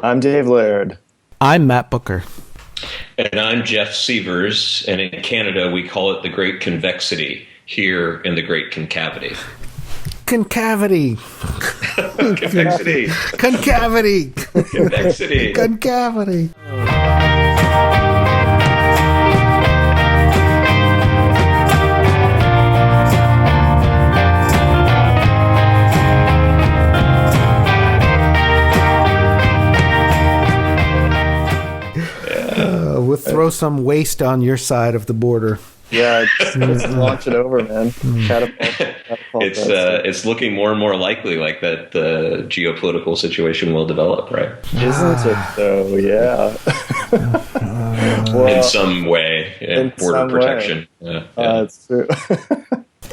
I'm Dave Laird. I'm Matt Booker. And I'm Jeff Sievers, and in Canada we call it the Great Convexity, here in the Great Concavity. Concavity. Convexity. Concavity. Convexity. Concavity. We'll throw some waste on your side of the border. Yeah, let's launch it over, man. Catapult It's looking more and more likely like that the geopolitical situation will develop, right? Isn't it though? Yeah. In some way, in border protection. Yeah. That's true.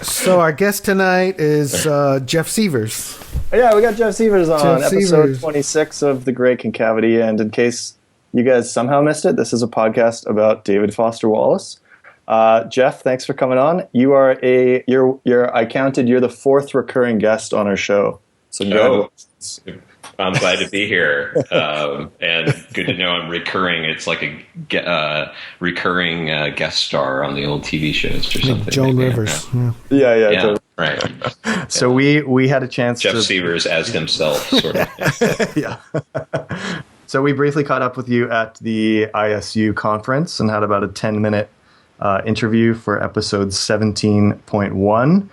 So our guest tonight is Jeff Sievers. Yeah, we got Jeff Sievers on Jeff episode Sievers. 26 of The Great Concavity. And in case you guys somehow missed it, this is a podcast about David Foster Wallace. Jeff, thanks for coming on. You're I counted, you're the fourth recurring guest on our show. So congratulations. I'm glad to be here, and good to know I'm recurring. It's like a recurring guest star on the old TV shows or something. Joan Rivers. Yeah, totally. Right. So we had a chance Jeff Sievers as himself, sort of. Yeah. So we briefly caught up with you at the ISU conference and had about a 10-minute interview for episode 17.1.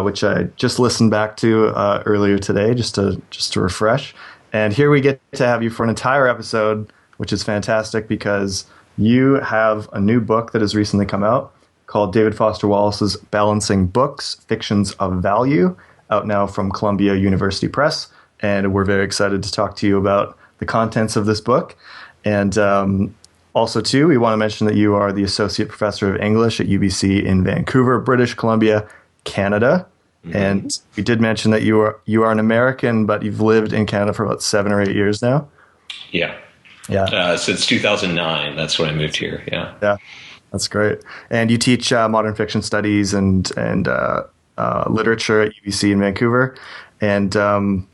Which I just listened back to earlier today, just to refresh. And here we get to have you for an entire episode, which is fantastic because you have a new book that has recently come out called David Foster Wallace's Balancing Books, Fictions of Value, out now from Columbia University Press. And we're very excited to talk to you about the contents of this book. And also, too, we want to mention that you are the Associate Professor of English at UBC in Vancouver, British Columbia, Canada. Mm-hmm. And we did mention that you are an American, but you've lived in Canada for about 7 or 8 years now. Yeah. Since 2009, that's when I moved here. Yeah, that's great. And you teach modern fiction studies and literature at UBC in Vancouver. And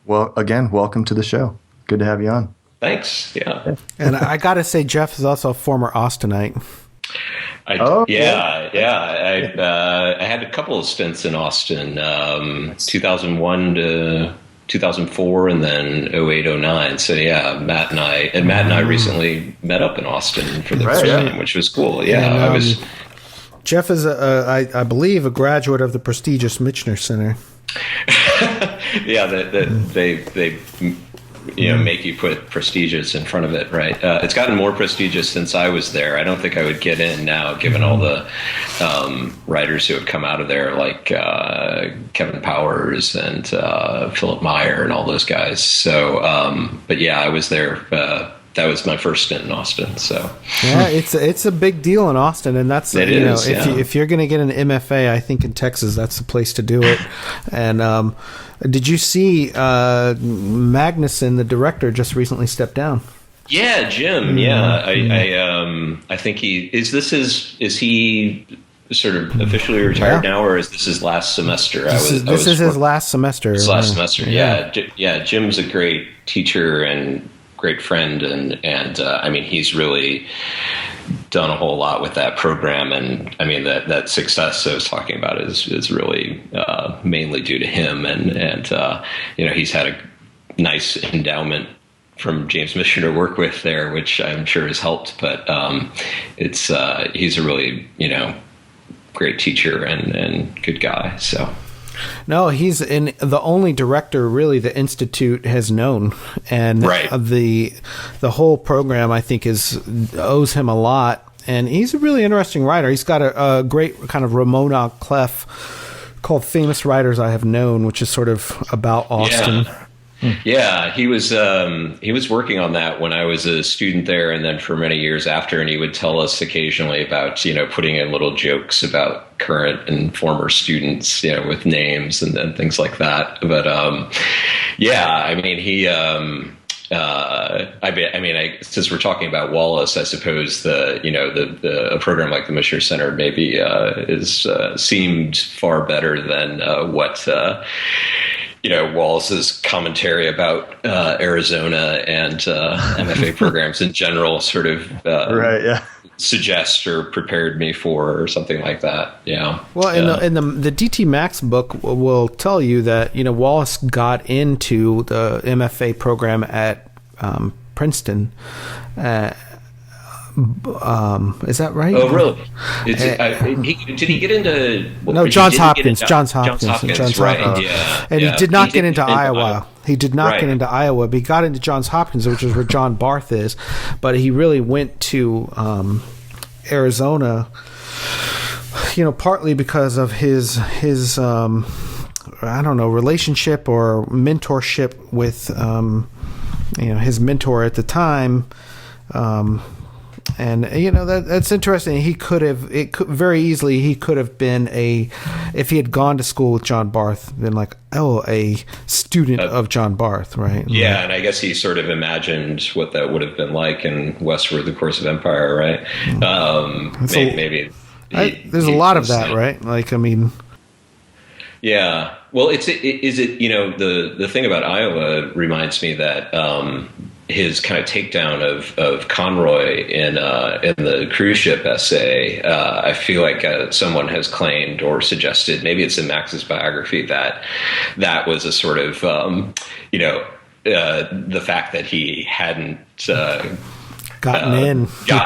well, again, welcome to the show. Good to have you on. Thanks. Yeah. And I got to say, Jeff is also a former Austinite. I had a couple of stints in Austin, 2001 to 2004, and then 08-09. So yeah, Matt and I recently met up in Austin for the first time, which was cool. Yeah, and, Jeff is I believe a graduate of the prestigious Michener Center. Yeah, they make you put prestigious in front of it, right? It's gotten more prestigious since I was there. I don't think I would get in now, given all the writers who have come out of there, like Kevin Powers and Philip Meyer and all those guys. So, but yeah, I was there. That was my first stint in Austin. So yeah, it's a big deal in Austin, and that's if you're going to get an MFA, I think in Texas that's the place to do it. And did you see Manguson, the director, just recently stepped down? Yeah, Jim. Yeah, I think is he sort of officially retired now, or is this his last semester? This is his last semester. His last semester. Yeah. Jim's a great teacher and great friend, and I mean, he's really done a whole lot with that program, and I mean that success I was talking about is really mainly due to him, and he's had a nice endowment from James Michener to work with there, which I'm sure has helped. But he's a really great teacher and good guy. So. No, he's the only director really the Institute has known, and the whole program I think owes him a lot. And he's a really interesting writer. He's got a great kind of Ramona Clef called "Famous Writers I Have Known," which is sort of about Austin. Yeah, he was working on that when I was a student there, and then for many years after. And he would tell us occasionally about putting in little jokes about current and former students, with names and things like that. But I mean, he. Since we're talking about Wallace, I suppose a program like the Michener Center maybe seemed far better than what Wallace's commentary about Arizona and MFA programs in general sort of right, yeah, suggest or prepared me for or something like that. Yeah. Well, in the DT Max book will tell you that Wallace got into the MFA program at Princeton. Is that right? Oh, really? Did he get into? No, Johns Hopkins. Johns Hopkins. Right. And he did not get into Iowa. He did not get into Iowa, but he got into Johns Hopkins, which is where John Barth is. But he really went to Arizona, partly because of his I don't know, relationship or mentorship with his mentor at the time. And that's interesting. He could have very easily been if he had gone to school with John Barth, been like, a student of John Barth, right? Yeah, and I guess he sort of imagined what that would have been like in Westward: The Course of Empire, right? Maybe there's a lot of that, right? Like, I mean, yeah. Well, the thing about Iowa reminds me that his kind of takedown of Conroy in the cruise ship essay, I feel like someone has claimed or suggested, maybe it's in Max's biography, that was a sort of the fact that he hadn't gotten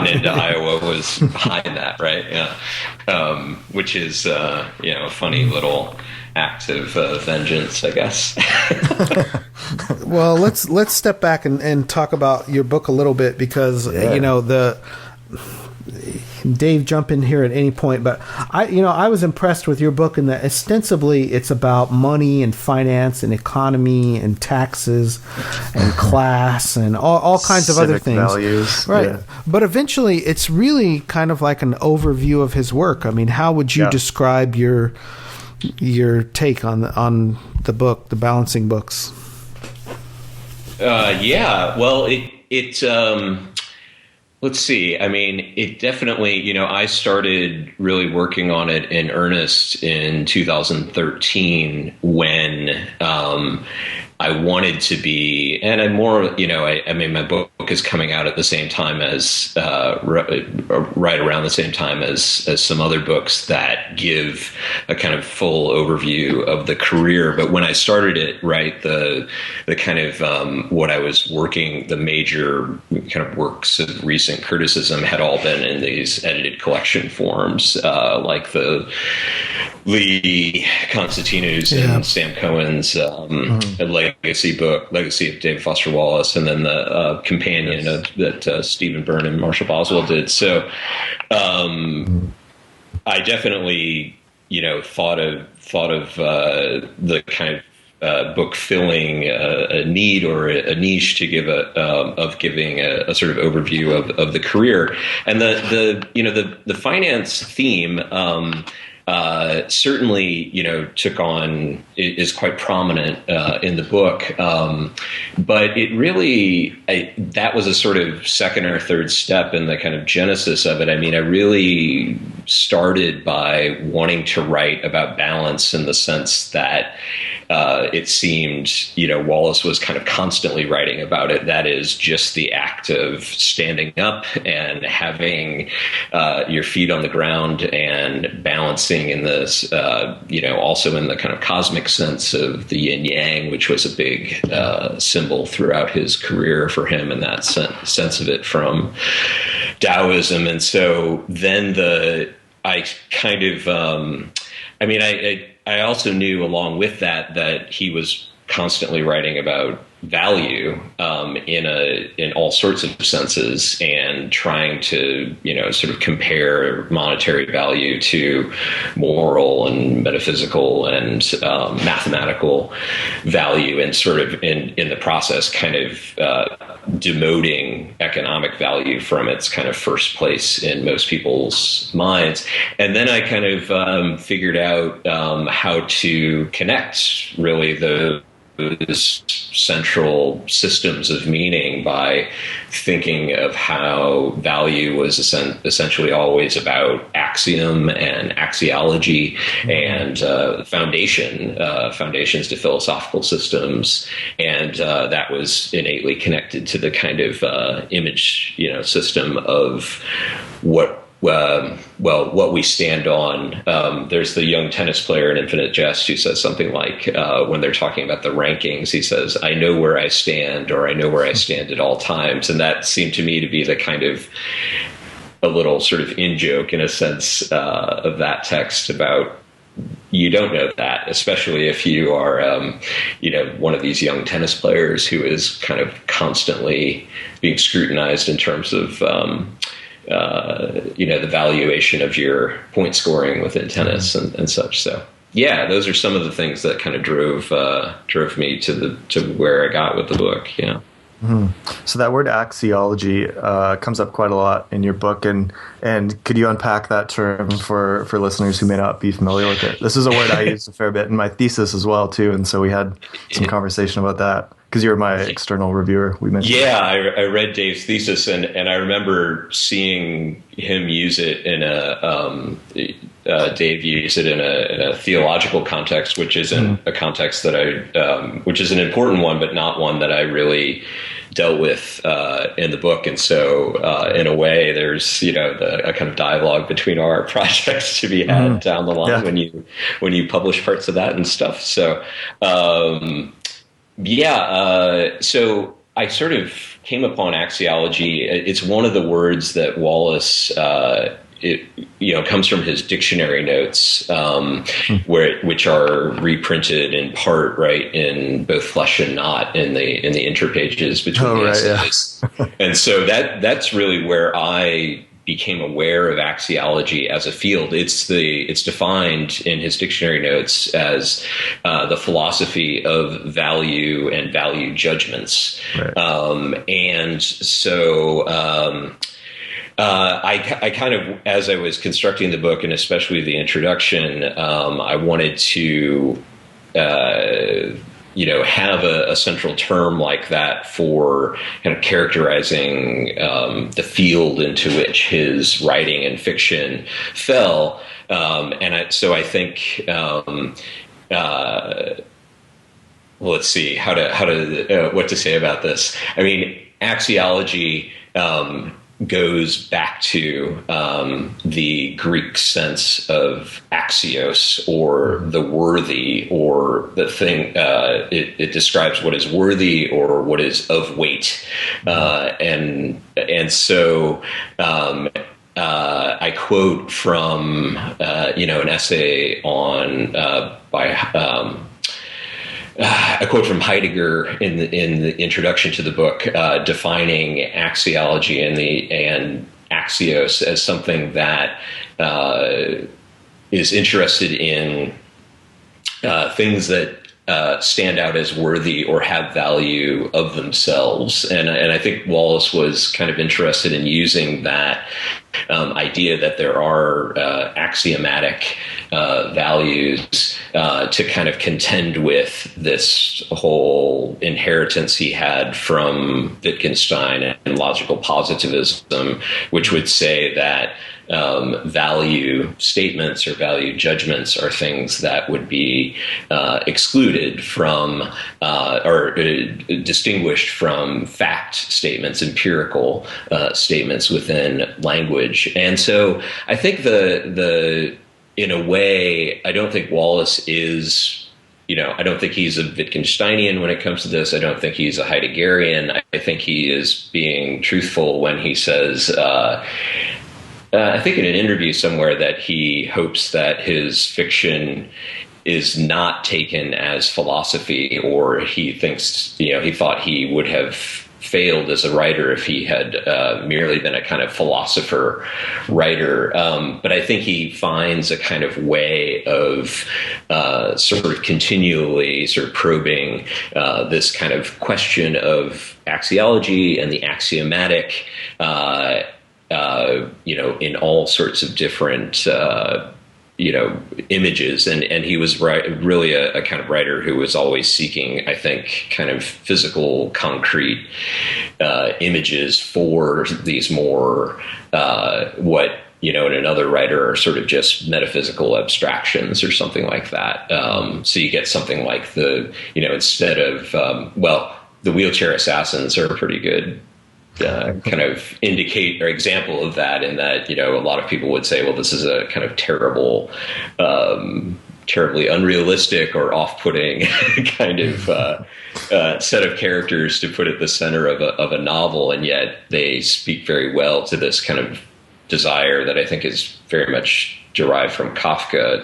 into Iowa was behind that, right? Yeah, which is a funny little act of vengeance, I guess. Well, let's step back and talk about your book a little bit, because Dave, jump in here at any point, but I was impressed with your book in that ostensibly it's about money and finance and economy and taxes and class and all kinds of other things. Values, right? Yeah. But eventually, it's really kind of like an overview of his work. I mean, how would you describe your take on the book, the Balancing Books? Well, it let's see. I mean, it definitely, I started really working on it in earnest in 2013 when I wanted to be, and I'm more, I mean, my book is coming out at the same time as, right around the same time as some other books that give a kind of full overview of the career. But when I started it, right, the kind of what I was working, the major kind of works of recent criticism had all been in these edited collection forms, like the Lee Constantinos and Sam Cohen's Legacy book, Legacy of David Foster Wallace, and then the companion that Stephen Byrne and Marshall Boswell did. So I definitely, thought of the kind of book filling a need or a niche to give giving a sort of overview of the career, and the finance theme. Certainly, took on, is quite prominent in the book. But it really, that was a sort of second or third step in the kind of genesis of it. I mean, I really started by wanting to write about balance in the sense that it seemed, Wallace was kind of constantly writing about it. That is just the act of standing up and having your feet on the ground and balancing in this, also in the kind of cosmic sense of the yin yang, which was a big symbol throughout his career for him, and that sense of it from Taoism. And so then I kind of, I also knew along with that he was constantly writing about value in all sorts of senses, and trying to sort of compare monetary value to moral and metaphysical and mathematical value, and sort of in the process kind of demoting economic value from its kind of first place in most people's minds. And then I kind of figured out how to connect really those those central systems of meaning by thinking of how value was essentially always about axiom and axiology and foundations to philosophical systems, and that was innately connected to the kind of image, system of what we stand on. There's the young tennis player in Infinite Jest who says something like, when they're talking about the rankings, he says, "I know where I stand," or "I know where I stand at all times." And that seemed to me to be the kind of a little sort of in-joke, in a sense, of that text about, you don't know that, especially if you are, one of these young tennis players who is kind of constantly being scrutinized in terms of, the valuation of your point scoring within tennis and such. So, yeah, those are some of the things that kind of drove me to where I got with the book. Yeah. Mm-hmm. So that word axiology comes up quite a lot in your book, and could you unpack that term for listeners who may not be familiar with it? This is a word I used a fair bit in my thesis as well too, and so we had some conversation about that because you're my external reviewer. We mentioned. Yeah, I read Dave's thesis, and I remember seeing him use it in Dave used it in a theological context, which isn't a context that which is an important one, but not one that I really dealt with in the book. And so, in a way, there's a kind of dialogue between our projects to be had down the line when you publish parts of that and stuff. So, so I sort of came upon axiology. It's one of the words that Wallace. It comes from his dictionary notes, which are reprinted in part, right, in both Flesh and Knot in the interpages between the essays. Yeah. And so that's really where I became aware of axiology as a field. It's defined in his dictionary notes as the philosophy of value and value judgments, right. And so. I kind of, as I was constructing the book, and especially the introduction, I wanted to, have a central term like that for kind of characterizing the field into which his writing and fiction fell. So I think, let's see what to say about this. I mean, axiology. Goes back to the Greek sense of axios, or the worthy, or the thing. It describes what is worthy or what is of weight, and so I quote from an essay on by. A quote from Heidegger in the introduction to the book, defining axiology and axios as something that is interested in things that stand out as worthy or have value of themselves. And I think Wallace was kind of interested in using that idea that there are axiomatic values to kind of contend with this whole inheritance he had from Wittgenstein and logical positivism, which would say that value statements or value judgments are things that would be excluded from or distinguished from fact statements, empirical statements within language. And so I think in a way, I don't think Wallace is, I don't think he's a Wittgensteinian when it comes to this. I don't think he's a Heideggerian. I think he is being truthful when he says, I think in an interview somewhere, that he hopes that his fiction is not taken as philosophy, or he thinks, he thought he would have failed as a writer if he had merely been a kind of philosopher writer. But I think he finds a kind of way of sort of continually sort of probing this kind of question of axiology and the axiomatic, in all sorts of different images, and he was really a kind of writer who was always seeking, I think, kind of physical, concrete images for these more what in another writer are sort of just metaphysical abstractions or something like that. So you get something like instead of the wheelchair assassins are a pretty good kind of indicate or example of that, in that a lot of people would say, well, this is a kind of terribly unrealistic or off-putting kind of set of characters to put at the center of a novel, and yet they speak very well to this kind of desire that I think is very much derived from Kafka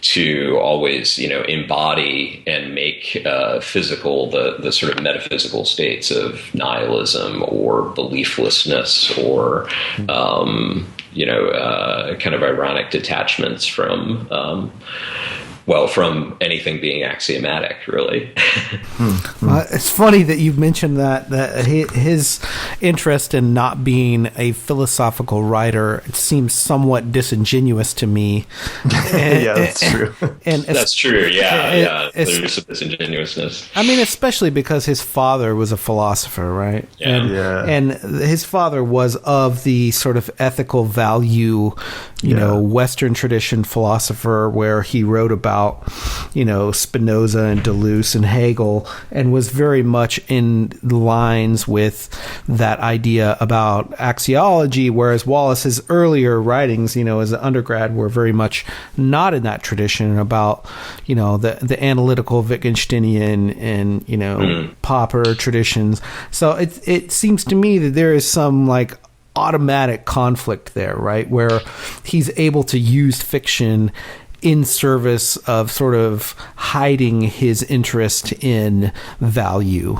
to always embody and make physical the sort of metaphysical states of nihilism or belieflessness or kind of ironic detachments from from anything being axiomatic, really. It's funny that you've mentioned that his interest in not being a philosophical writer, it seems somewhat disingenuous to me. Yeah, that's true. That's true. Yeah. There's some disingenuousness. I mean, especially because his father was a philosopher, right? Yeah. And his father was of the sort of ethical value, Western tradition philosopher, where he wrote about Spinoza and Deleuze and Hegel, and was very much in lines with that idea about axiology, whereas Wallace's earlier writings, as an undergrad, were very much not in that tradition about, the analytical Wittgensteinian and, Popper traditions. So it seems to me that there is some automatic conflict there, right? Where he's able to use fiction in service of sort of hiding his interest in value.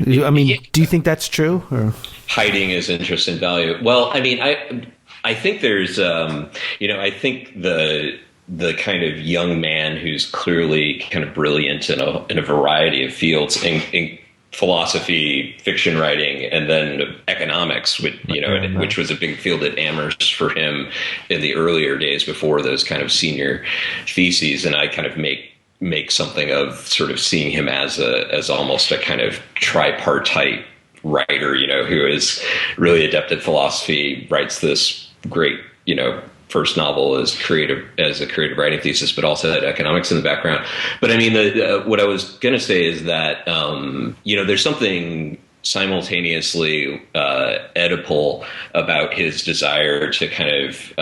I mean, do you think that's true? Or? Hiding his interest in value. Well, I mean, I think there's, I think the kind of young man who's clearly kind of brilliant in a variety of fields, in philosophy, fiction writing, and then economics, which was a big field at Amherst for him in the earlier days before those kind of senior theses. And I kind of make something of sort of seeing him as almost a kind of tripartite writer, who is really adept at philosophy, writes this great, first novel as a creative writing thesis, but also had economics in the background. But I mean, what I was going to say is that, there's something simultaneously Oedipal about his desire to kind of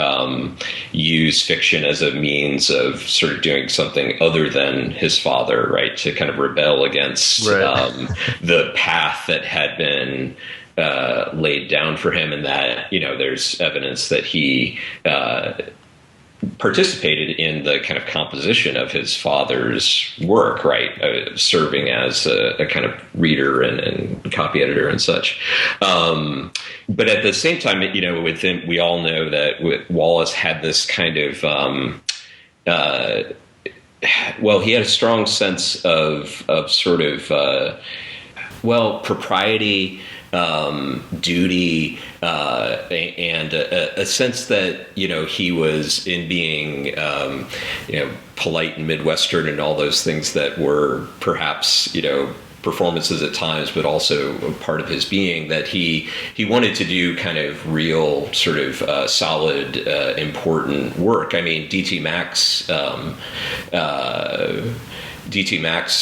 use fiction as a means of sort of doing something other than his father, right? To kind of rebel against the path that had been laid down for him, and that there's evidence that he participated in the kind of composition of his father's work, right? Serving as a kind of reader and copy editor and such. But at the same time, with him, we all know that Wallace had this kind of he had a strong sense of sort of propriety, duty, and a sense that he was in being polite and Midwestern and all those things that were perhaps performances at times, but also part of his being, that he wanted to do kind of real sort of solid, important work. I mean, D.T. Max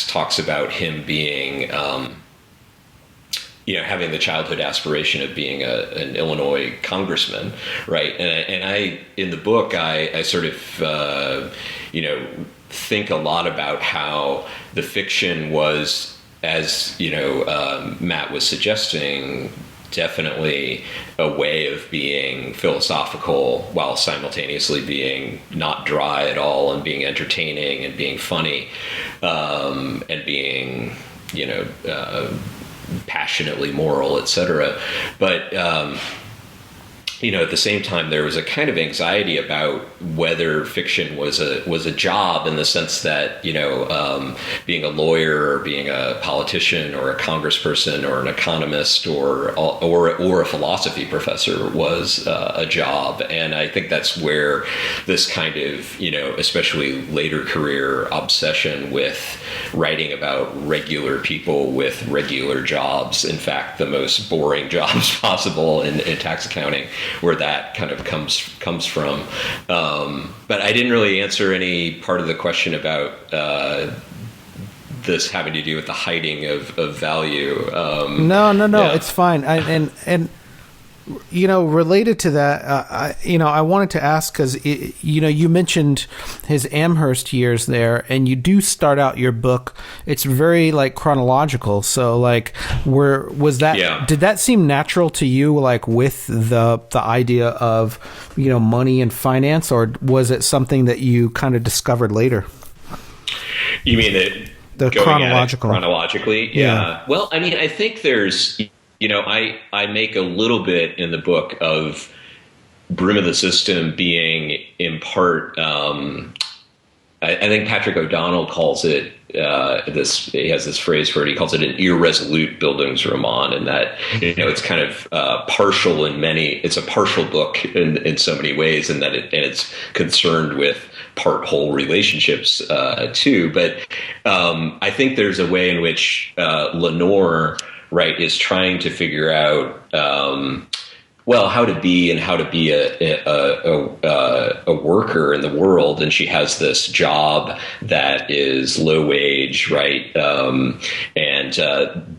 talks about him being having the childhood aspiration of being an Illinois congressman, right? And I in the book, I sort of think a lot about how the fiction was, as Matt was suggesting, definitely a way of being philosophical while simultaneously being not dry at all, and being entertaining and being funny, and being passionately moral, etc. But at the same time, there was a kind of anxiety about whether fiction was a job, in the sense that, being a lawyer or being a politician or a congressperson or an economist or a philosophy professor was a job. And I think that's where this kind of, especially later career obsession with writing about regular people with regular jobs, in fact, the most boring jobs possible in tax accounting, where that kind of comes from. But I didn't really answer any part of the question about this having to do with the hiding of value. No, yeah. it's fine. Related to that, I wanted to ask, because, you mentioned his Amherst years there, and you do start out your book. It's very chronological. So did that seem natural to you, with the idea of, money and finance, or was it something that you kind of discovered later? You mean the chronological? Chronologically? Yeah. Well, I think there's, I make a little bit in the book of Brim of the System being in part, I think Patrick O'Donnell calls it, he has this phrase for it, he calls it an irresolute Bildungsroman, and that, it's kind of partial it's a partial book in so many ways, and that it's concerned with part-whole relationships too. But I think there's a way in which Lenore, right, is trying to figure out, how to be a worker in the world, and she has this job that is low wage, right, and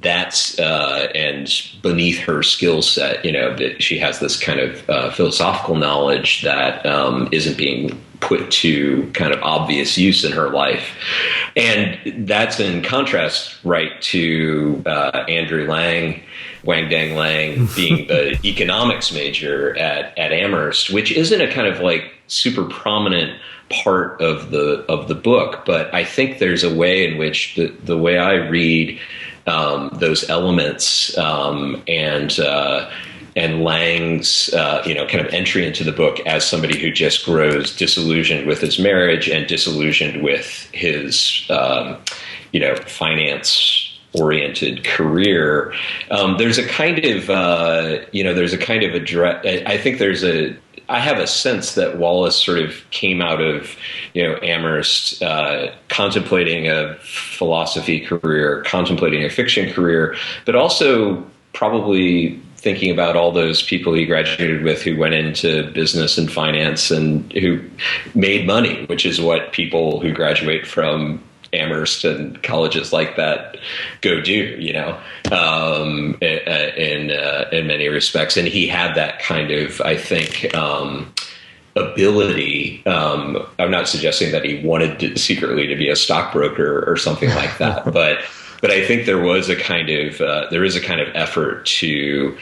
that's and beneath her skill set, that she has this kind of philosophical knowledge that isn't being put to kind of obvious use in her life. And that's in contrast, right, to Andrew Wang Dang Lang being the economics major at Amherst, which isn't a kind of super prominent part of the book. But I think there's a way in which the way I read those elements and Lang's, kind of entry into the book as somebody who just grows disillusioned with his marriage and disillusioned with his, finance-oriented career. There's a kind of, I think I have a sense that Wallace sort of came out of, Amherst, contemplating a philosophy career, contemplating a fiction career, but also probably thinking about all those people he graduated with who went into business and finance and who made money, which is what people who graduate from Amherst and colleges like that go do, in many respects. And he had that kind of, I think, ability. I'm not suggesting that he wanted secretly to be a stockbroker or something like that, but I think there is a kind of effort to,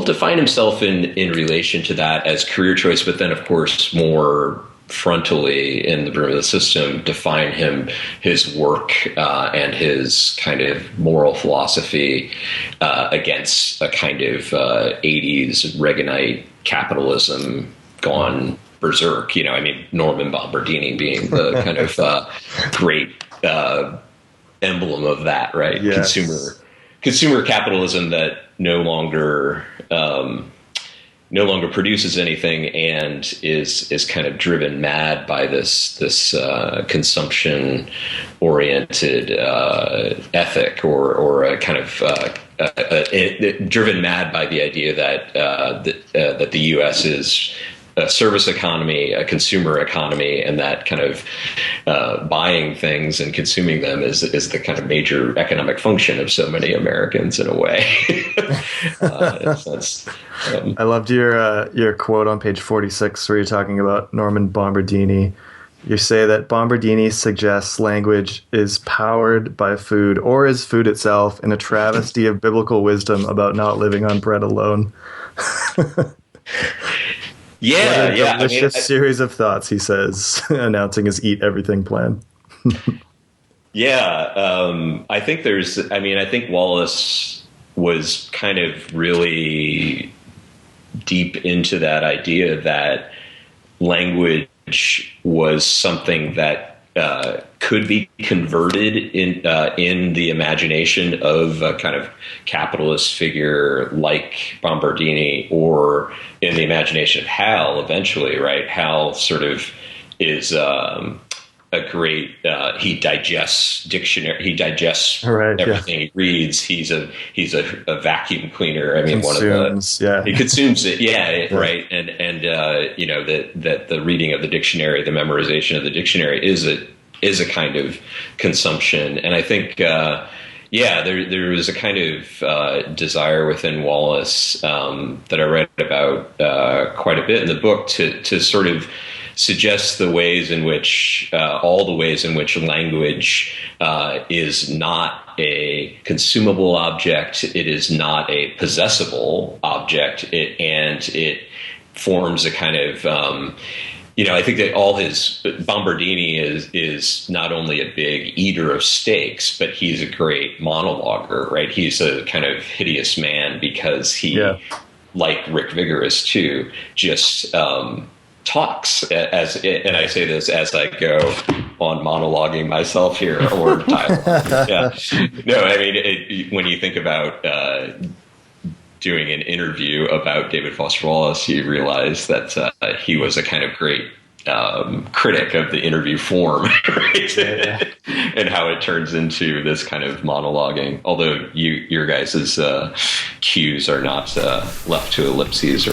define himself in relation to that as career choice, but then, of course, more frontally in the Brim of the System, define his work and his kind of moral philosophy against a kind of 80s Reaganite capitalism gone berserk. Norman Bombardini being the kind of great emblem of that, right? Yes. Consumer capitalism that no longer produces anything and is kind of driven mad by this consumption oriented ethic, or a kind of driven mad by the idea that the U.S. is a service economy, a consumer economy, and that kind of buying things and consuming them is the kind of major economic function of so many Americans in a way. I loved your quote on page 46 where you're talking about Norman Bombardini. You say that Bombardini suggests language is powered by food or is food itself, in a travesty of biblical wisdom about not living on bread alone. Yeah, what a delicious series of thoughts, he says, announcing his eat everything plan. I think I think Wallace was kind of really deep into that idea that language was something that could be converted in the imagination of a kind of capitalist figure like Bombardini, or in the imagination of Hal eventually, right? Hal sort of is a great he digests dictionary, he digests everything he reads. He's a vacuum cleaner. I mean, he consumes it, right. And you know, that the reading of the dictionary, the memorization of the dictionary is a kind of consumption. And I think there was a kind of desire within Wallace that I read about quite a bit in the book to sort of suggest the ways in which all the ways in which language is not a consumable object, it is not a possessible object, and it forms a kind of I think that Bombardini is not only a big eater of steaks, but he's a great monologuer, right? He's a kind of hideous man because he, like Rick Vigorous too, just talks and I say this as I go on monologuing myself here, or dialogue. No, I mean, when you think about doing an interview about David Foster Wallace, you realize that he was a kind of great critic of the interview form, right? And how it turns into this kind of monologuing. Although your guys' cues are not left to ellipses or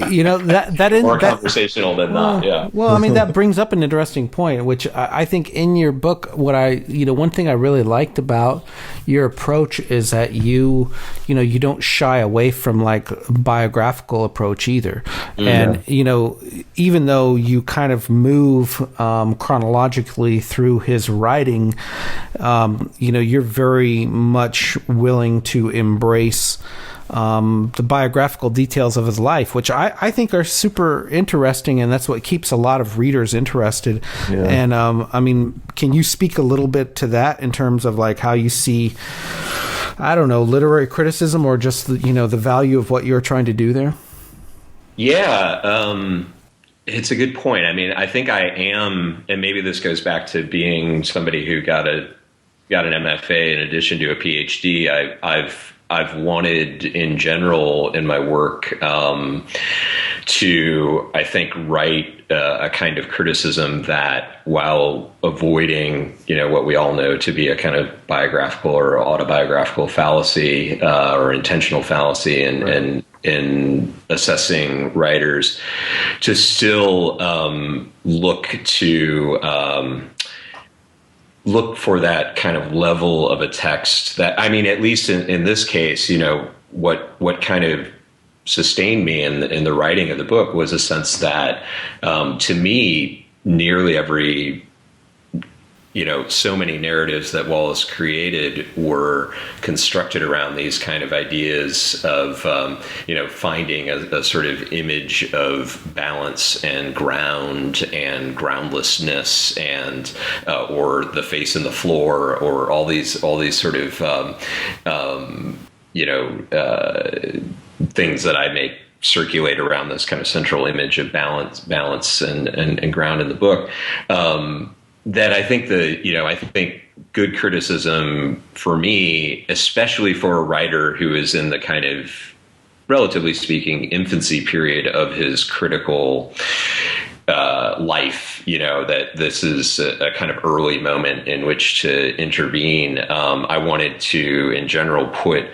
anything. More conversational than not. Yeah. Well, I mean, that brings up an interesting point, which I think in your book, one thing I really liked about your approach is that you don't shy away from like biographical approach either. And even though you kind of move chronologically through his writing, you're very much willing to embrace the biographical details of his life, which I think are super interesting, and that's what keeps a lot of readers interested. And I mean, can you speak a little bit to that in terms of like how you see, I don't know, literary criticism, or just the value of what you're trying to do there? It's a good point. I mean, I think I am, and maybe this goes back to being somebody who got an MFA in addition to a PhD. I've wanted in general in my work to, I think, write a kind of criticism that, while avoiding, what we all know to be a kind of biographical or autobiographical fallacy or intentional fallacy in assessing writers, to still look for that kind of level of a text that, I mean, at least in this case, what kind of sustained me in the writing of the book was a sense that, to me, nearly every, so many narratives that Wallace created were constructed around these kind of ideas of, finding a sort of image of balance and ground and groundlessness and, or the face in the floor, or all these sort of, things that I make circulate around this kind of central image of balance and ground in the book. That I think I think good criticism for me, especially for a writer who is in the kind of, relatively speaking, infancy period of his critical life, that this is a kind of early moment in which to intervene. I wanted to, in general, put,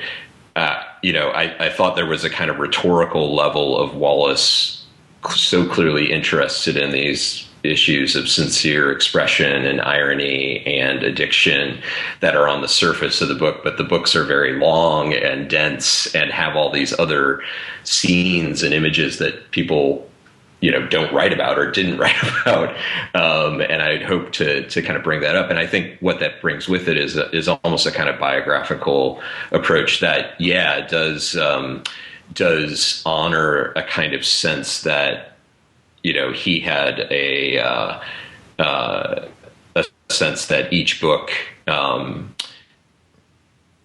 I thought there was a kind of rhetorical level of Wallace so clearly interested in these issues of sincere expression and irony and addiction that are on the surface of the book, but the books are very long and dense and have all these other scenes and images that people, don't write about or didn't write about. And I'd hope to kind of bring that up. And I think what that brings with it is almost a kind of biographical approach that, does honor a kind of sense that, he had a sense that each book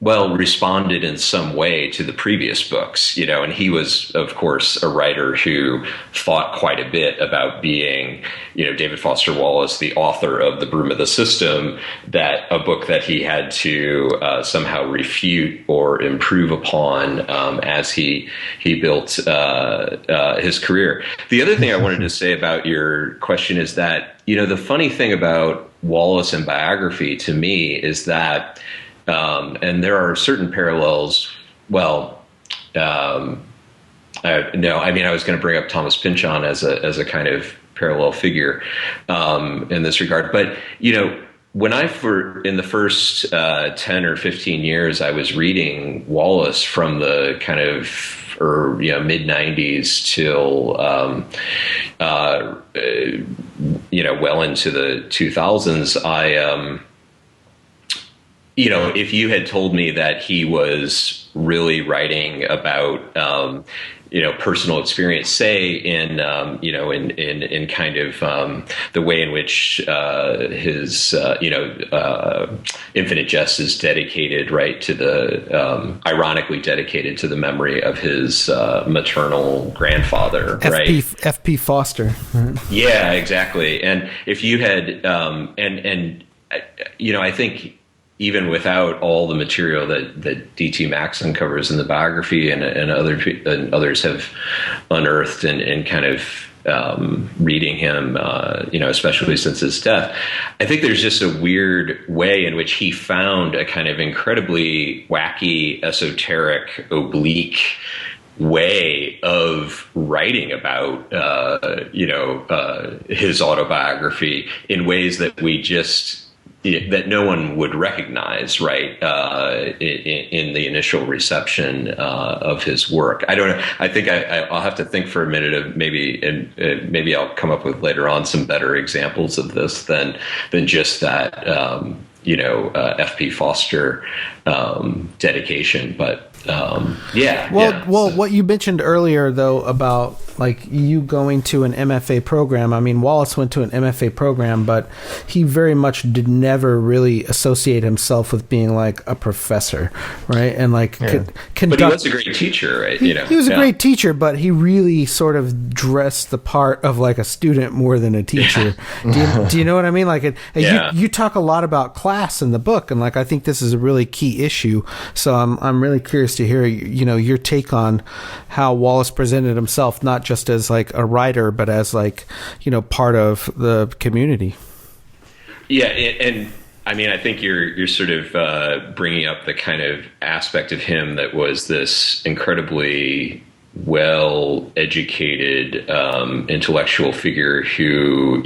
well, responded in some way to the previous books, and he was, of course, a writer who thought quite a bit about being, David Foster Wallace, the author of The Broom of the System, that a book that he had to somehow refute or improve upon as he built his career. The other thing I wanted to say about your question is that, the funny thing about Wallace and biography to me is that, and there are certain parallels. Well, no, I mean, I was going to bring up Thomas Pynchon as a kind of parallel figure in this regard. But, when in the first 10 or 15 years, I was reading Wallace from the kind of mid 90s till well into the 2000s, if you had told me that he was really writing about, personal experience, say in kind of the way in which his, Infinite Jest is dedicated, right, to the, ironically dedicated to the memory of his maternal grandfather, right? F.P. Foster. Yeah, exactly. And if you had, I think, even without all the material that D.T. Maxson covers in the biography and others have unearthed and kind of reading him, especially since his death, I think there's just a weird way in which he found a kind of incredibly wacky, esoteric, oblique way of writing about, his autobiography in ways that that no one would recognize, right, in the initial reception of his work. I don't know. I think I'll have to think for a minute of maybe I'll come up with later on some better examples of this than just that, F.P. Foster dedication. But Well, what you mentioned earlier, though, about like you going to an MFA program. I mean, Wallace went to an MFA program, but he very much did never really associate himself with being like a professor, right? And like, but he was a great teacher, right? He was a great teacher, but he really sort of dressed the part of like a student more than a teacher. Do you know what I mean? Like, you talk a lot about class in the book, and like I think this is a really key issue. So I'm really curious to hear your take on how Wallace presented himself, not just as like a writer, but as like part of the community. Yeah, and I mean, I think you're sort of bringing up the kind of aspect of him that was this incredibly well-educated intellectual figure who,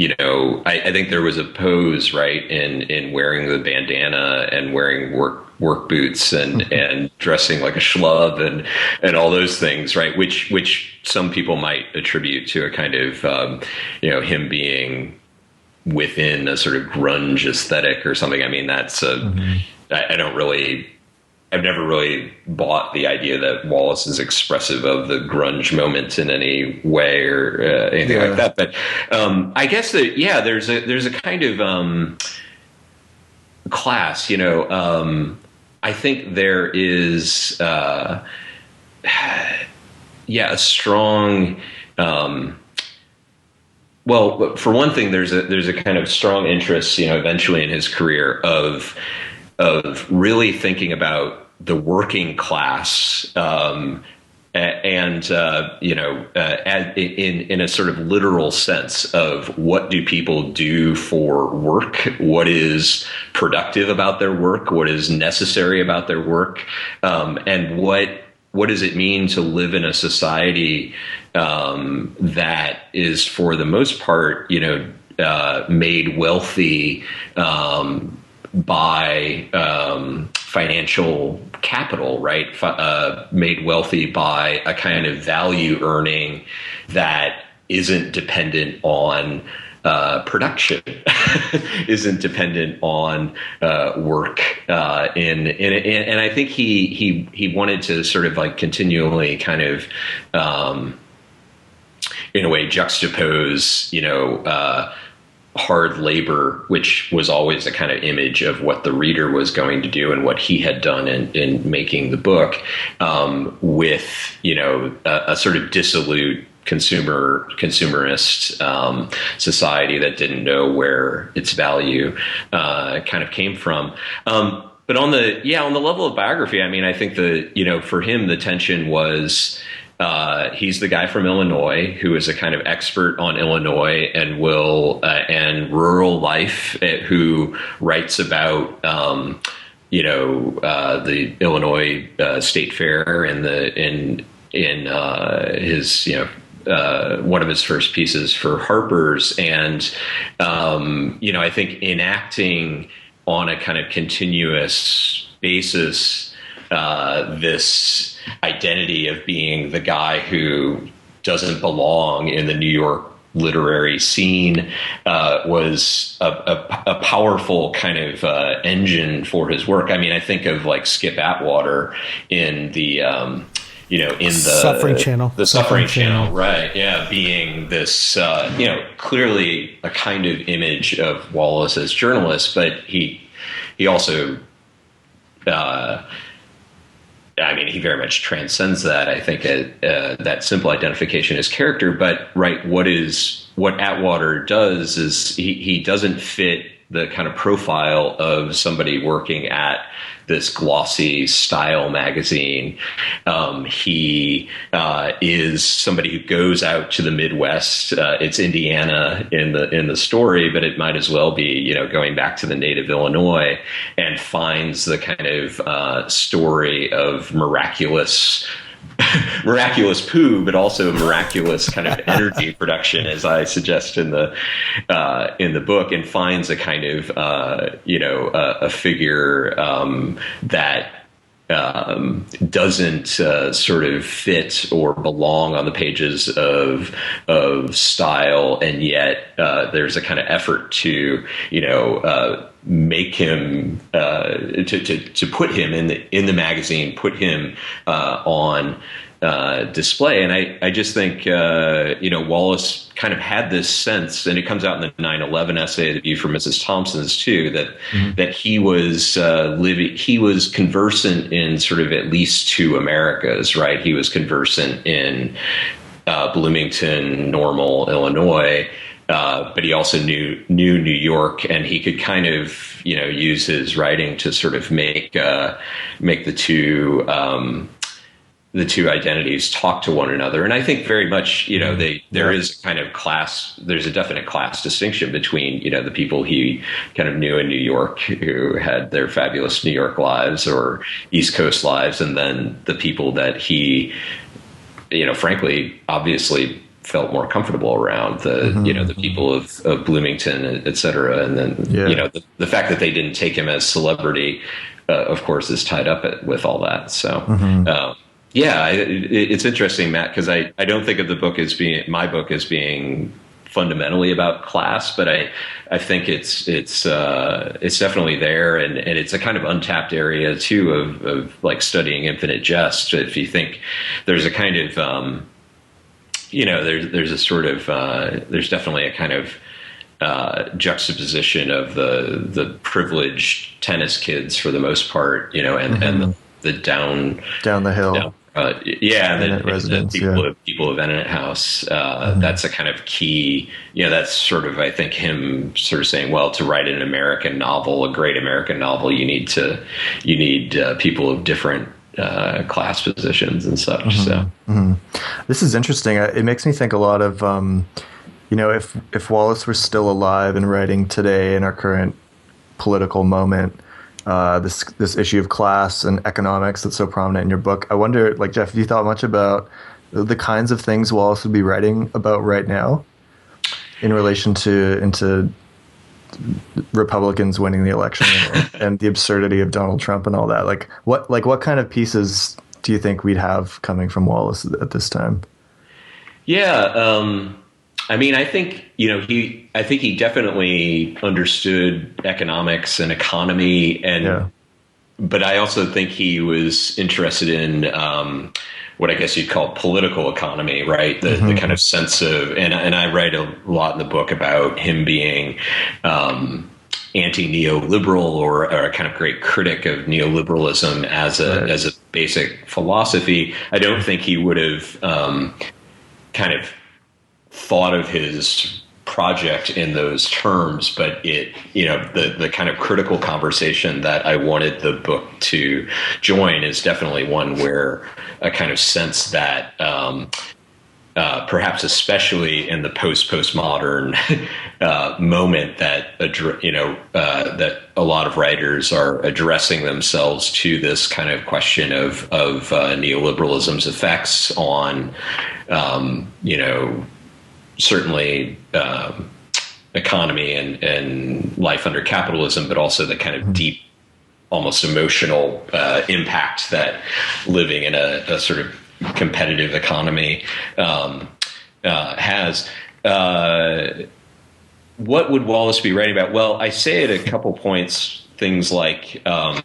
I think there was a pose, right, in wearing the bandana and wearing work boots and dressing like a schlub and all those things, right, which some people might attribute to a kind of him being within a sort of grunge aesthetic or something. I mean, that's I've never really bought the idea that Wallace is expressive of the grunge moment in any way or anything like that. But I guess that there's a kind of class. I think there is a strong. Well, for one thing, there's a kind of strong interest, eventually in his career of really thinking about the working class, in a sort of literal sense of what do people do for work, what is productive about their work, what is necessary about their work, and what does it mean to live in a society that is, for the most part, made wealthy by financial capital, right? Made wealthy by a kind of value earning that isn't dependent on production, isn't dependent on work. And I think he wanted to sort of like continually kind of in a way juxtapose, hard labor, which was always a kind of image of what the reader was going to do and what he had done in making the book, with, a sort of dissolute consumerist society that didn't know where its value kind of came from. But on the level of biography, I mean, I think for him, the tension was, he's the guy from Illinois who is a kind of expert on Illinois and rural life, who writes about, the Illinois State Fair in his, one of his first pieces for Harper's. And, I think enacting on a kind of continuous basis, this identity of being the guy who doesn't belong in the New York literary scene, was a powerful kind of engine for his work. I mean, I think of like Skip Atwater in the in the Suffering Channel. The Suffering Channel, right? Yeah, being this, clearly a kind of image of Wallace as journalist, but he also, he very much transcends that. I think that simple identification as character, but right, what Atwater does is he doesn't fit the kind of profile of somebody working at this glossy style magazine. He is somebody who goes out to the Midwest. It's Indiana in the story, but it might as well be, going back to the native Illinois, and finds the kind of story of miraculous poo, but also miraculous kind of energy production, as I suggest in the book, and finds a kind of a figure that doesn't sort of fit or belong on the pages of Style, and yet there's a kind of effort to make him to put him in the magazine, put him on display. And I just think Wallace kind of had this sense, and it comes out in the 9/11 essay, The View from Mrs. Thompson's too, that he was conversant in sort of at least two Americas, right? He was conversant in Bloomington, Normal, Illinois, but he also knew New York, and he could kind of use his writing to sort of make the two identities talk to one another. And I think very much, there is a kind of there's a definite class distinction between, the people he kind of knew in New York who had their fabulous New York lives or East Coast lives, and then the people that he, frankly, obviously felt more comfortable around, the people of Bloomington, et cetera. And then, the fact that they didn't take him as celebrity, of course, is tied up with all that. So, it's interesting, Matt, because I don't think of my book as being fundamentally about class, but I think it's definitely there, and it's a kind of untapped area too of like studying Infinite Jest. If you think there's a kind of there's a sort of there's definitely a kind of juxtaposition of the privileged tennis kids for the most part, and the down the hill. The people of Eminent House. That's a kind of key. That's sort of, I think, him sort of saying, well, to write an American novel, a great American novel, you need people of different class positions and such. So this is interesting. It makes me think a lot of, if Wallace were still alive and writing today in our current political moment. This issue of class and economics that's so prominent in your book. I wonder, like, Jeff, have you thought much about the kinds of things Wallace would be writing about right now in relation to Republicans winning the election and the absurdity of Donald Trump and all that? What kind of pieces do you think we'd have coming from Wallace at this time? Yeah. I think, he definitely understood economics and economy, but I also think he was interested in what I guess you'd call political economy, right? The kind of sense of, and I write a lot in the book about him being anti-neoliberal or a kind of great critic of neoliberalism as a basic philosophy. I don't think he would have kind of thought of his project in those terms, but the kind of critical conversation that I wanted the book to join is definitely one where a kind of sense that perhaps especially in the postmodern moment that that a lot of writers are addressing themselves to this kind of question of neoliberalism's effects on certainly economy and life under capitalism, but also the kind of deep, almost emotional impact that living in a sort of competitive economy has. What would Wallace be writing about? Well, I say at a couple points things like, as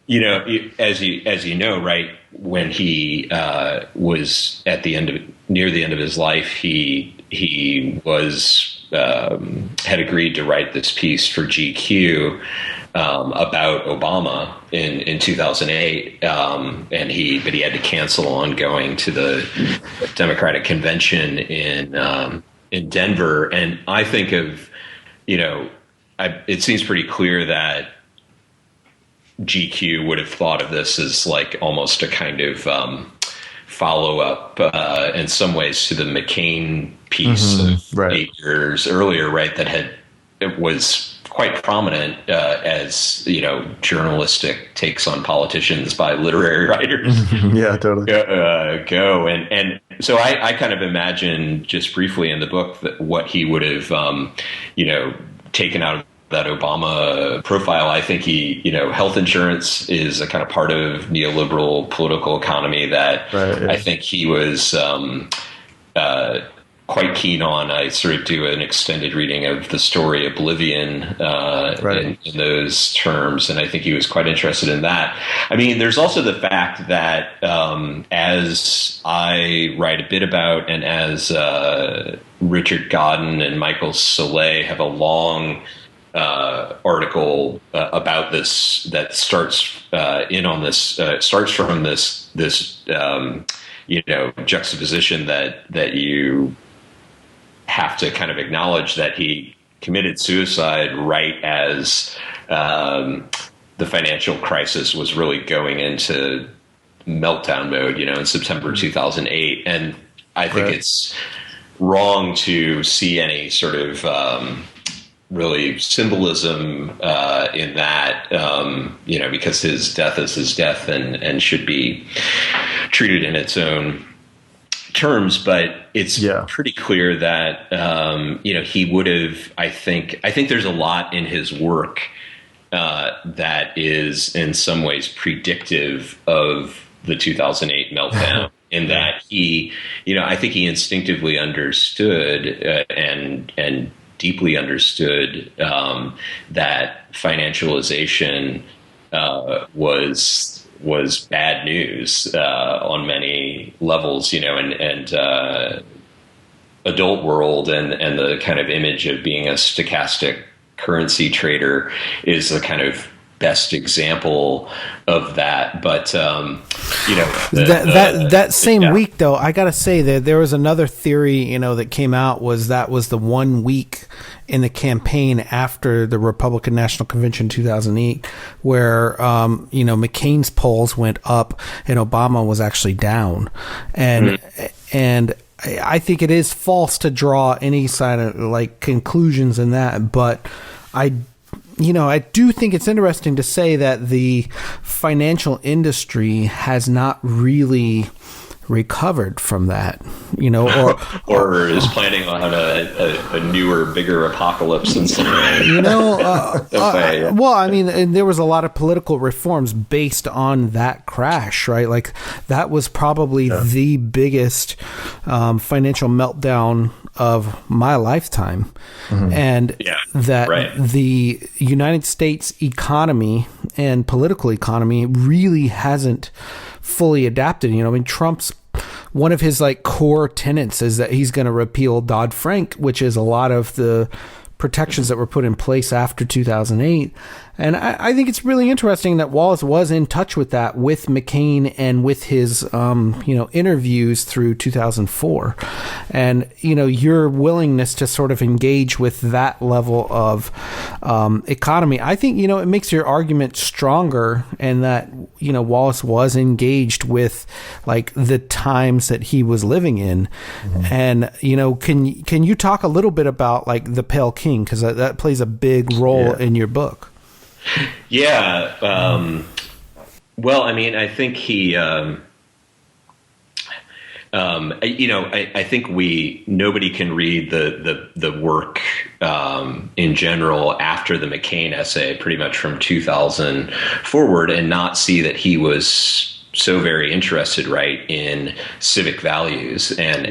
you know, right, when he was near the end of his life, he was had agreed to write this piece for GQ about Obama in 2008, but he had to cancel on going to the Democratic convention in Denver. And I think of, it seems pretty clear that GQ would have thought of this as like almost a kind of follow-up in some ways to the McCain piece of 8 years earlier, right, it was quite prominent as journalistic takes on politicians by literary writers. Yeah, totally. Go and so I kind of imagine just briefly in the book that what he would have taken out of that Obama profile. I think health insurance is a kind of part of neoliberal political economy that I think he was quite keen on. I sort of do an extended reading of the story Oblivion in those terms, and I think he was quite interested in that. I mean, there's also the fact that as I write a bit about, and as Richard Godden and Michael Soleil have a long article about this that starts starts from this juxtaposition that you have to kind of acknowledge that he committed suicide right as the financial crisis was really going into meltdown mode, in September 2008. And I think it's wrong to see any sort of really symbolism in that, because his death is his death and should be treated in its own terms. But it's pretty clear that he would have. I think there's a lot in his work that is in some ways predictive of the 2008 meltdown. In that I think he instinctively understood and deeply understood that financialization was bad news on many levels, and adult world and the kind of image of being a stochastic currency trader is the kind of best example of that. But that same week, though, I gotta say that there was another theory that came out, was the 1 week in the campaign after the Republican National Convention 2008 where McCain's polls went up and Obama was actually down, and I think it is false to draw any side of conclusions in that, but I do think it's interesting to say that the financial industry has not really recovered from that, or is planning on a newer, bigger apocalypse in some way. Well, I mean, there was a lot of political reforms based on that crash, right? Like that was probably the biggest financial meltdown of my lifetime, and the United States economy and political economy really hasn't fully adapted. I mean, Trump's one of his like core tenets is that he's going to repeal Dodd-Frank, which is a lot of the protections that were put in place after 2008. And I think it's really interesting that Wallace was in touch with that with McCain and with his, interviews through 2004. And, your willingness to sort of engage with that level of economy, I think, it makes your argument stronger, and that, Wallace was engaged with like the times that he was living in. Mm-hmm. And, can you talk a little bit about like the Pale King? Because that plays a big role in your book. Yeah. Well, I mean, I think he, I think nobody can read the work in general after the McCain essay, pretty much from 2000 forward, and not see that he was so very interested, right, in civic values and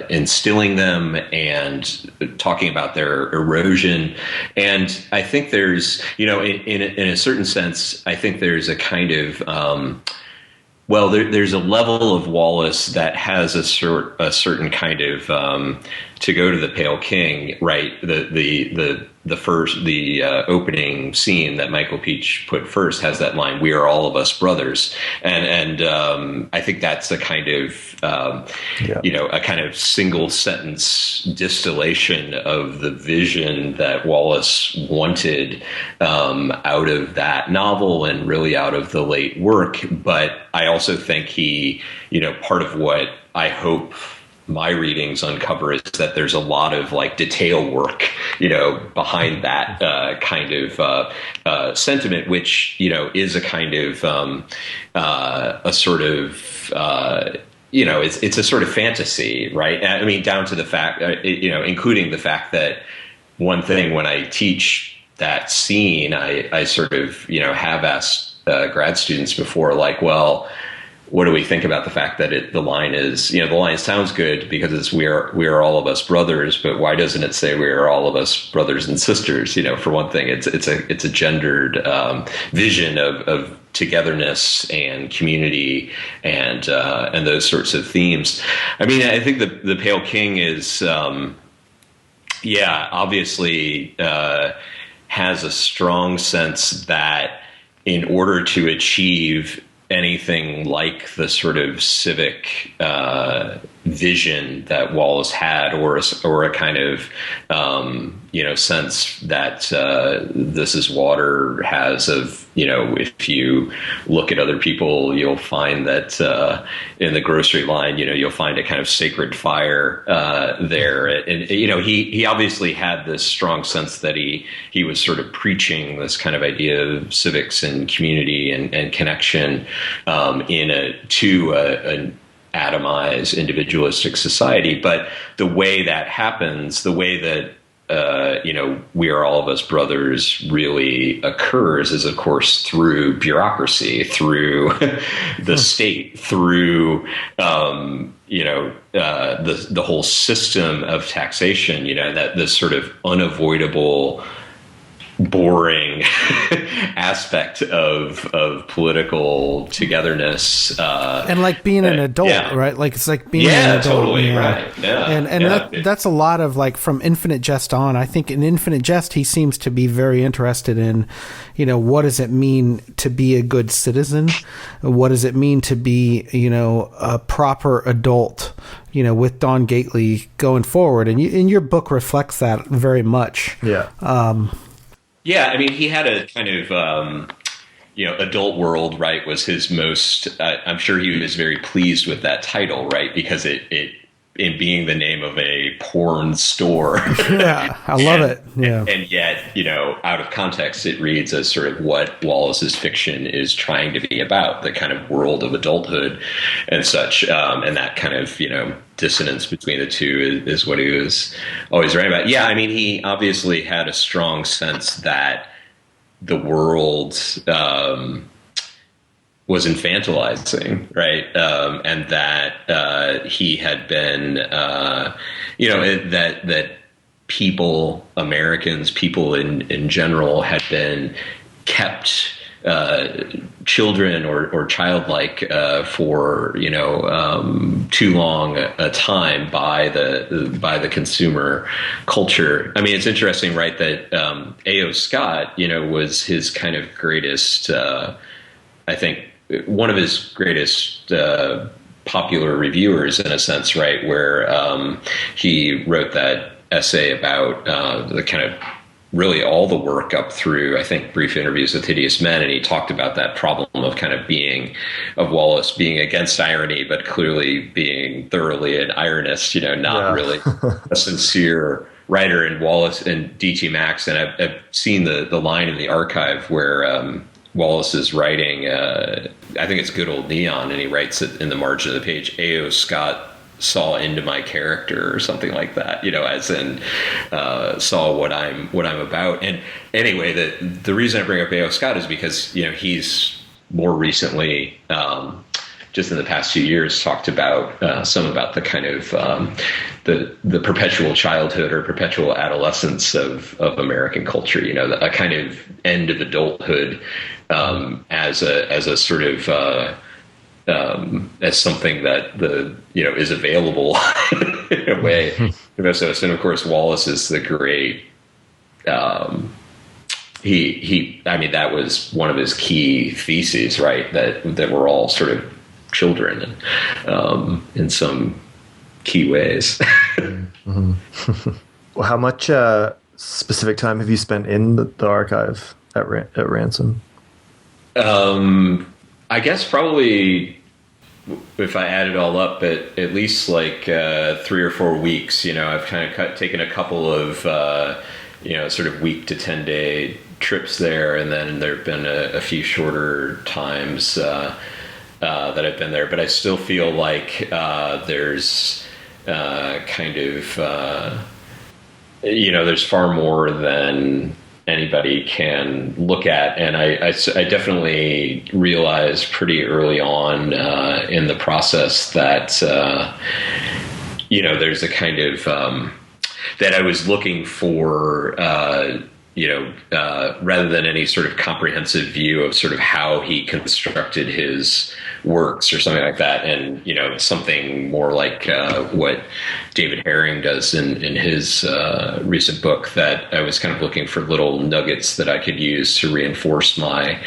instilling them and talking about their erosion. And I think there's, in a certain sense, I think there's a kind of there's a level of Wallace that has a certain kind of to go to the Pale King, right? The opening scene that Michael Peach put first has that line, "We are all of us brothers," and I think that's a kind of a kind of single sentence distillation of the vision that Wallace wanted out of that novel and really out of the late work. But I also think he, part of what I hope my readings uncover is that there's a lot of like detail work, behind that kind of sentiment, which, is a kind of a sort of, it's a sort of fantasy, right? I mean, down to the fact, including the fact that one thing when I teach that scene, I sort of, have asked grad students before, like, well, what do we think about the fact that the line is, the line sounds good because it's we are all of us brothers, but why doesn't it say we are all of us brothers and sisters? For one thing, it's a gendered vision of togetherness and community and those sorts of themes. I mean, I think the Pale King is, obviously has a strong sense that in order to achieve anything like the sort of civic vision that Wallace had, or a kind of sense that this is water has of, if you look at other people, you'll find that in the grocery line, you'll find a kind of sacred fire there. And he obviously had this strong sense that he was sort of preaching this kind of idea of civics and community and connection to an atomized individualistic society. But the way that happens, the way that we are all of us brothers really occurs is, of course, through bureaucracy, through the state, through the whole system of taxation. That this sort of unavoidable, boring aspect of political togetherness, and like being an adult, right? Like it's like being an adult, totally, right? Yeah, and that's a lot of like from Infinite Jest on. I think in Infinite Jest he seems to be very interested in, what does it mean to be a good citizen? What does it mean to be, a proper adult? With Don Gately going forward, and your book reflects that very much. Yeah. Yeah, I mean, he had a kind of, adult world, right, was his most, I'm sure he was very pleased with that title, right, because it in being the name of a porn store. Yeah, I love it. Yeah. And yet, out of context, it reads as sort of what Wallace's fiction is trying to be about, the kind of world of adulthood and such. And that kind of, dissonance between the two is what he was always writing about. Yeah, I mean, he obviously had a strong sense that the world was infantilizing, right? And that he had been, that people, Americans, people in general, had been kept children or childlike for too long a time by the consumer culture. I mean, it's interesting, right, that A.O. Scott, was his kind of greatest, I think, one of his greatest popular reviewers, in a sense, right, where he wrote that essay about the kind of really all the work up through, I think, Brief Interviews with Hideous Men, and he talked about that problem of kind of Wallace being against irony, but clearly being thoroughly an ironist, not really a sincere writer. And Wallace and D.T. Max, and I've seen the line in the archive where Wallace is writing, I think it's Good Old Neon, and he writes it in the margin of the page, A.O. Scott saw into my character, or something like that, as in saw what I'm about. And anyway, the reason I bring up A.O. Scott is because he's more recently, just in the past few years, talked about some about the kind of the perpetual childhood or perpetual adolescence of American culture. A kind of end of adulthood as a sort of as something that is available in a way. And of course, Wallace is the great. I mean, that was one of his key theses, right? That we're all sort of children, in some key ways. Mm-hmm. Well, how much specific time have you spent in the archive at Ransom? I guess probably, if I add it all up, at least like 3 or 4 weeks. I've kind of taken a couple of sort of week to 10-day trips there, and then there have been a few shorter times that I've been there. But I still feel like there's kind of there's far more than anybody can look at. And I definitely realized pretty early on in the process that, there's a kind of, that I was looking for, rather than any sort of comprehensive view of sort of how he constructed his works or something like that. And, something more like what David Herring does in his recent book, that I was kind of looking for little nuggets that I could use to reinforce my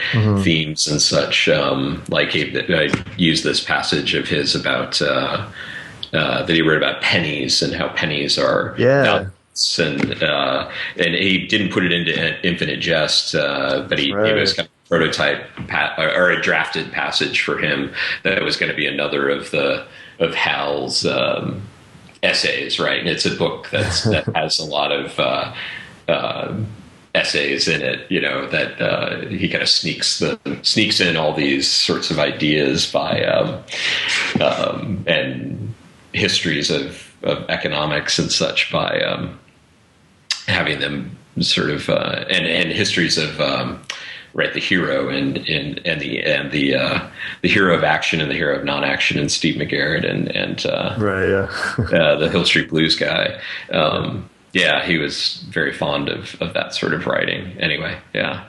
themes and such. Like I used this passage of his about that he wrote about pennies and how pennies are and he didn't put it into Infinite Jest, but he was kind of a prototype or a drafted passage for him that was going to be another of Hal's essays, right? And it's a book that has a lot of essays in it, that he kind of sneaks in all these sorts of ideas by and histories of economics and such by having them sort of and histories of right, the hero and the hero of action and the hero of non-action, and Steve McGarrett and the Hill Street Blues guy. He was very fond of that sort of writing. Anyway, yeah.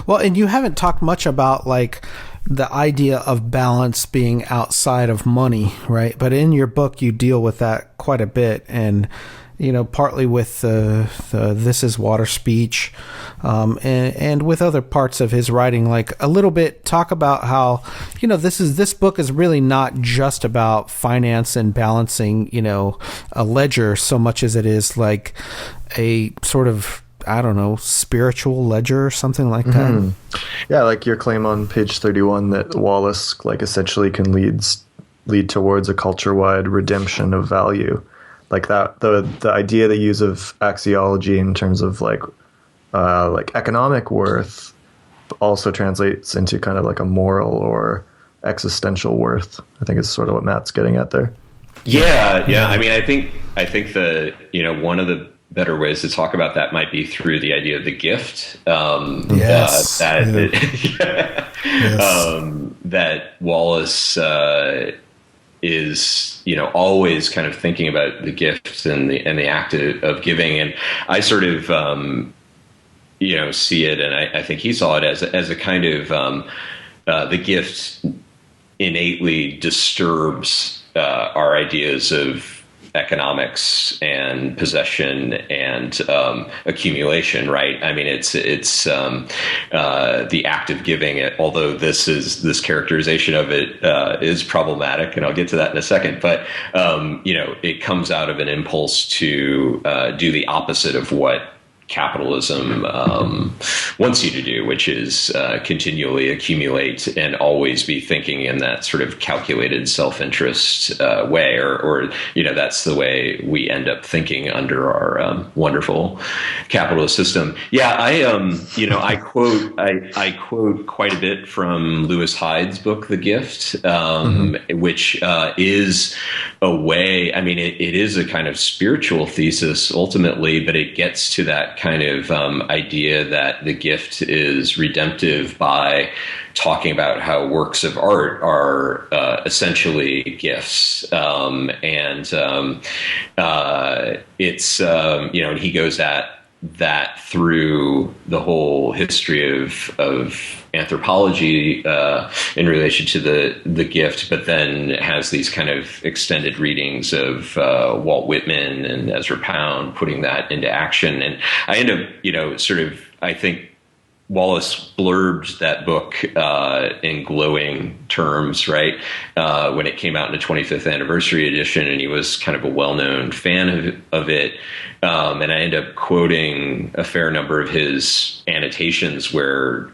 Well, and you haven't talked much about like the idea of balance being outside of money, right? But in your book, you deal with that quite a bit, and partly with the This Is Water speech, and with other parts of his writing, like a little bit talk about how, this book is really not just about finance and balancing, a ledger so much as it is like a sort of, I don't know, spiritual ledger or something like that. Yeah, like your claim on page 31 that Wallace like essentially can lead towards a culture-wide redemption of value. Like that, the idea they use of axiology in terms of like economic worth also translates into kind of like a moral or existential worth. I think is sort of what Matt's getting at there. Yeah. I mean, I think the one of the better ways to talk about that might be through the idea of the gift. That Wallace is always kind of thinking about the gift and the act of giving. And I sort of see it, and I think he saw it as a kind of the gift innately disturbs our ideas of economics and possession and accumulation, right? I mean, it's the act of giving it. Although this characterization of it is problematic, and I'll get to that in a second. But it comes out of an impulse to do the opposite of what capitalism wants you to do, which is continually accumulate and always be thinking in that sort of calculated self-interest way, or that's the way we end up thinking under our wonderful capitalist system. Yeah, I quote quite a bit from Lewis Hyde's book, The Gift, which is a way. I mean, it is a kind of spiritual thesis ultimately, but it gets to that kind of idea that the gift is redemptive by talking about how works of art are essentially gifts, and it's and he goes at that through the whole history of anthropology in relation to the gift, but then has these kind of extended readings of Walt Whitman and Ezra Pound putting that into action. And I end up, I think Wallace blurbed that book in glowing terms, right, when it came out in the 25th anniversary edition, and he was kind of a well-known fan of it. And I end up quoting a fair number of his annotations where,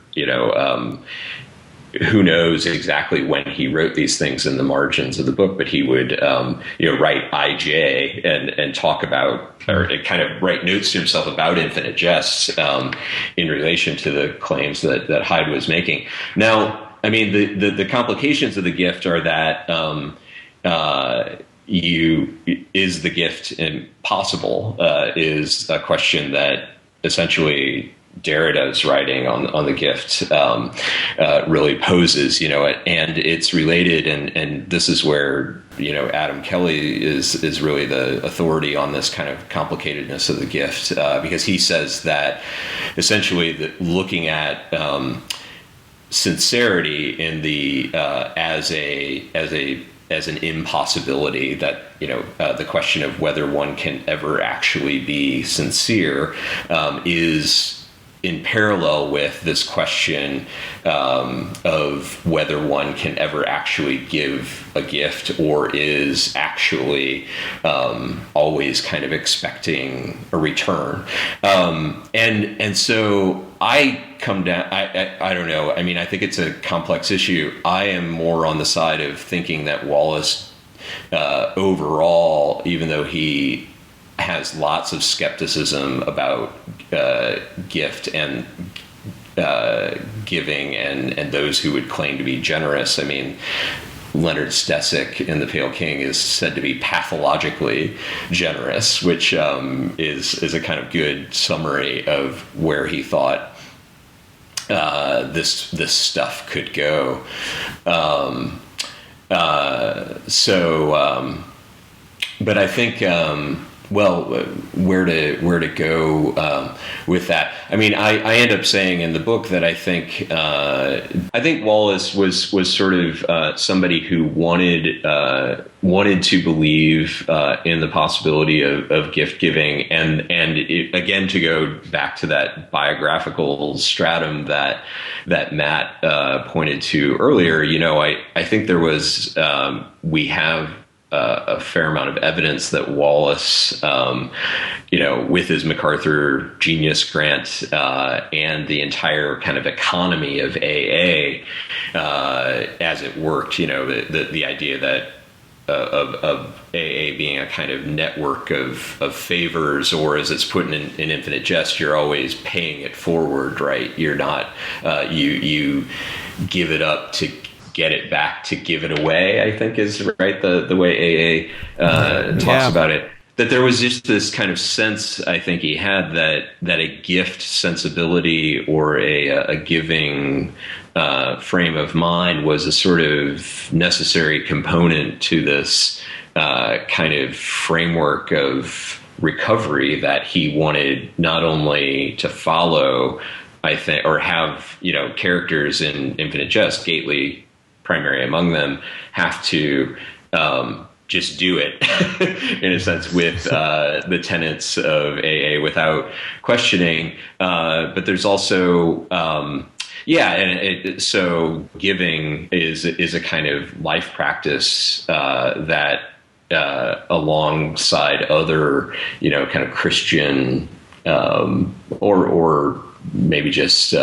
who knows exactly when he wrote these things in the margins of the book, but he would, write IJ and talk about, or kind of write notes to himself about infinite jests in relation to the claims that Hyde was making. Now, I mean, the complications of the gift are that is the gift impossible is a question that essentially Derrida's writing on the gift really poses, and it's related, and this is where Adam Kelly is really the authority on this kind of complicatedness of the gift, because he says that essentially looking at sincerity in the as an impossibility, that the question of whether one can ever actually be sincere is in parallel with this question of whether one can ever actually give a gift, or is actually always kind of expecting a return. And so I come down, I don't know. I mean, I think it's a complex issue. I am more on the side of thinking that Wallace overall, even though he has lots of skepticism about gift and giving and those who would claim to be generous. I mean, Leonard Stesic in The Pale King is said to be pathologically generous, which is a kind of good summary of where he thought this stuff could go. But I think where to go with that? I mean, I end up saying in the book that I think Wallace was sort of somebody who wanted to believe in the possibility of gift giving, and again, to go back to that biographical stratum that Matt pointed to earlier. I think there was we have a fair amount of evidence that Wallace, with his MacArthur Genius Grant and the entire kind of economy of AA as it worked, the idea that of AA being a kind of network of favors, or as it's put in Infinite Jest, you're always paying it forward, right? You're not, you give it up to get it back to give it away, I think is right, the way AA talks about it. That there was just this kind of sense, I think he had, that a gift sensibility or a giving frame of mind was a sort of necessary component to this kind of framework of recovery that he wanted not only to follow, I think, or have, characters in Infinite Jest, Gately primary among them, have to just do it in a sense with the tenets of AA without questioning. But there's also, so giving is a kind of life practice that alongside other, kind of Christian or maybe just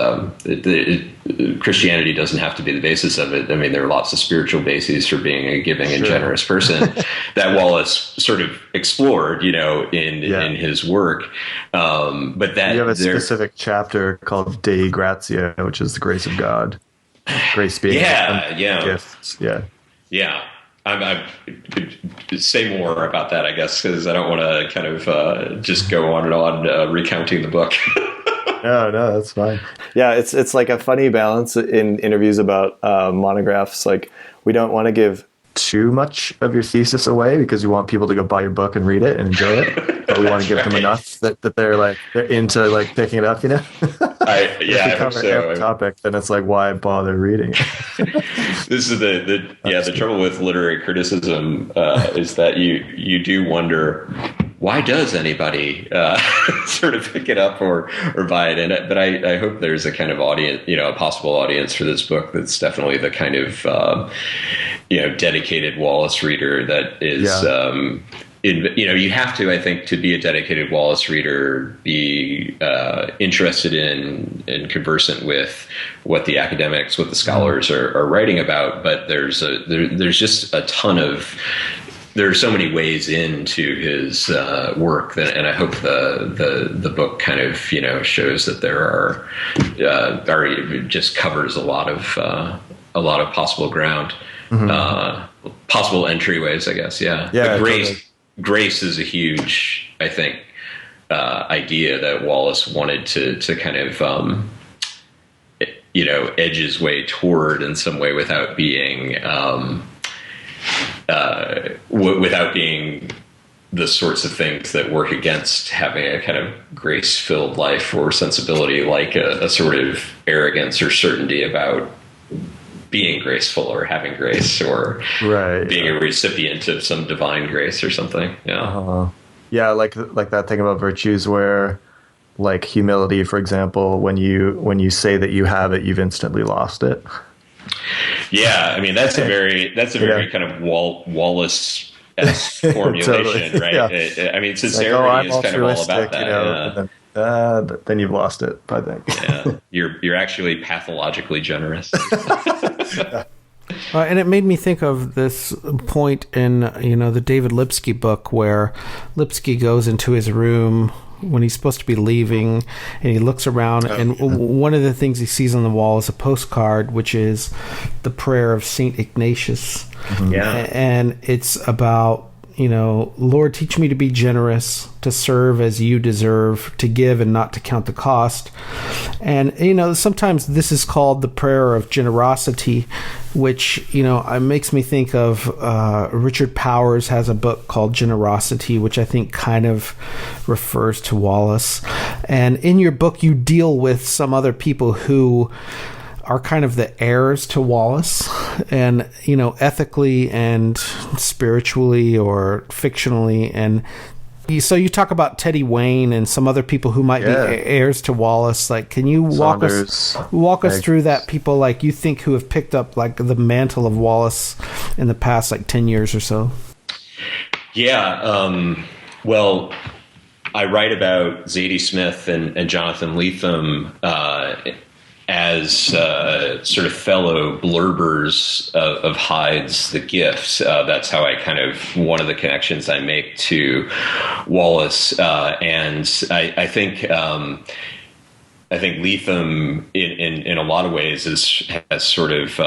Christianity doesn't have to be the basis of it. I mean, there are lots of spiritual bases for being a giving and generous person that Wallace sort of explored, in his work. But that you have a specific chapter called Dei Gratia, which is the grace of God. Grace being gifts. Yeah. I could say more about that, I guess, because I don't want to kind of just go on and on recounting the book. No, that's fine. Yeah, it's like a funny balance in interviews about monographs. Like, we don't want to give too much of your thesis away because you want people to go buy your book and read it and enjoy it. But we want to give them enough that they're into picking it up. If we cover every topic, then it's like, why bother reading it? This is the trouble with literary criticism is that you do wonder, why does anybody sort of pick it up or buy it? But I hope there's a kind of audience, a possible audience for this book that's definitely the kind of dedicated Wallace reader that is. You have to, I think, to be a dedicated Wallace reader, be interested in and conversant with what the academics, what the scholars are writing about. But there's just a ton of. There are so many ways into his work, and I hope the book kind of shows that there are just covers a lot of possible ground, possible entryways, I guess. Grace is a huge, I think, idea that Wallace wanted to kind of edge his way toward in some way without being. Without being the sorts of things that work against having a kind of grace-filled life or sensibility, like a sort of arrogance or certainty about being graceful or having grace or being a recipient of some divine grace or something. Like that thing about virtues where, like humility, for example, when you say that you have it, you've instantly lost it. Yeah, I mean that's a very kind of Wallace-esque formulation, right? Yeah. I mean, sincerity is kind of all about that. And then you've lost it, I think. You're actually pathologically generous. And it made me think of this point in the David Lipsky book where Lipsky goes into his room when he's supposed to be leaving, and he looks around, and one of the things he sees on the wall is a postcard, which is the prayer of Saint Ignatius. And it's about, Lord, teach me to be generous, to serve as you deserve, to give and not to count the cost. And, sometimes this is called the prayer of generosity, which, it makes me think of Richard Powers has a book called Generosity, which I think kind of refers to Wallace. And in your book, you deal with some other people who are kind of the heirs to Wallace, and ethically and spiritually or fictionally. And so you talk about Teddy Wayne and some other people who might be heirs to Wallace. Like, can you walk us through that, people like you think who have picked up like the mantle of Wallace in the past 10 years or so? Well, I write about Zadie Smith and Jonathan Lethem as sort of fellow blurbers of Hyde's The Gift. That's how I kind of, one of the connections I make to Wallace. And I think Lethem in a lot of ways has sort of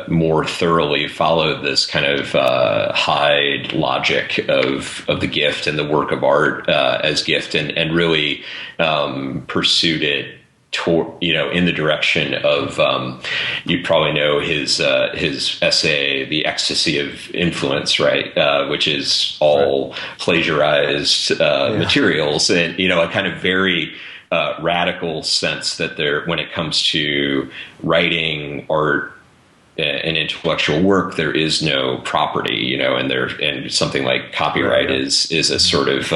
more thoroughly followed this kind of Hyde logic of the gift and the work of art as gift, and really pursued it in the direction of, you probably know his essay, The Ecstasy of Influence, right? Which is all plagiarized materials, and, a kind of very radical sense that when it comes to writing or an intellectual work, there is no property, and something like copyright is a sort of,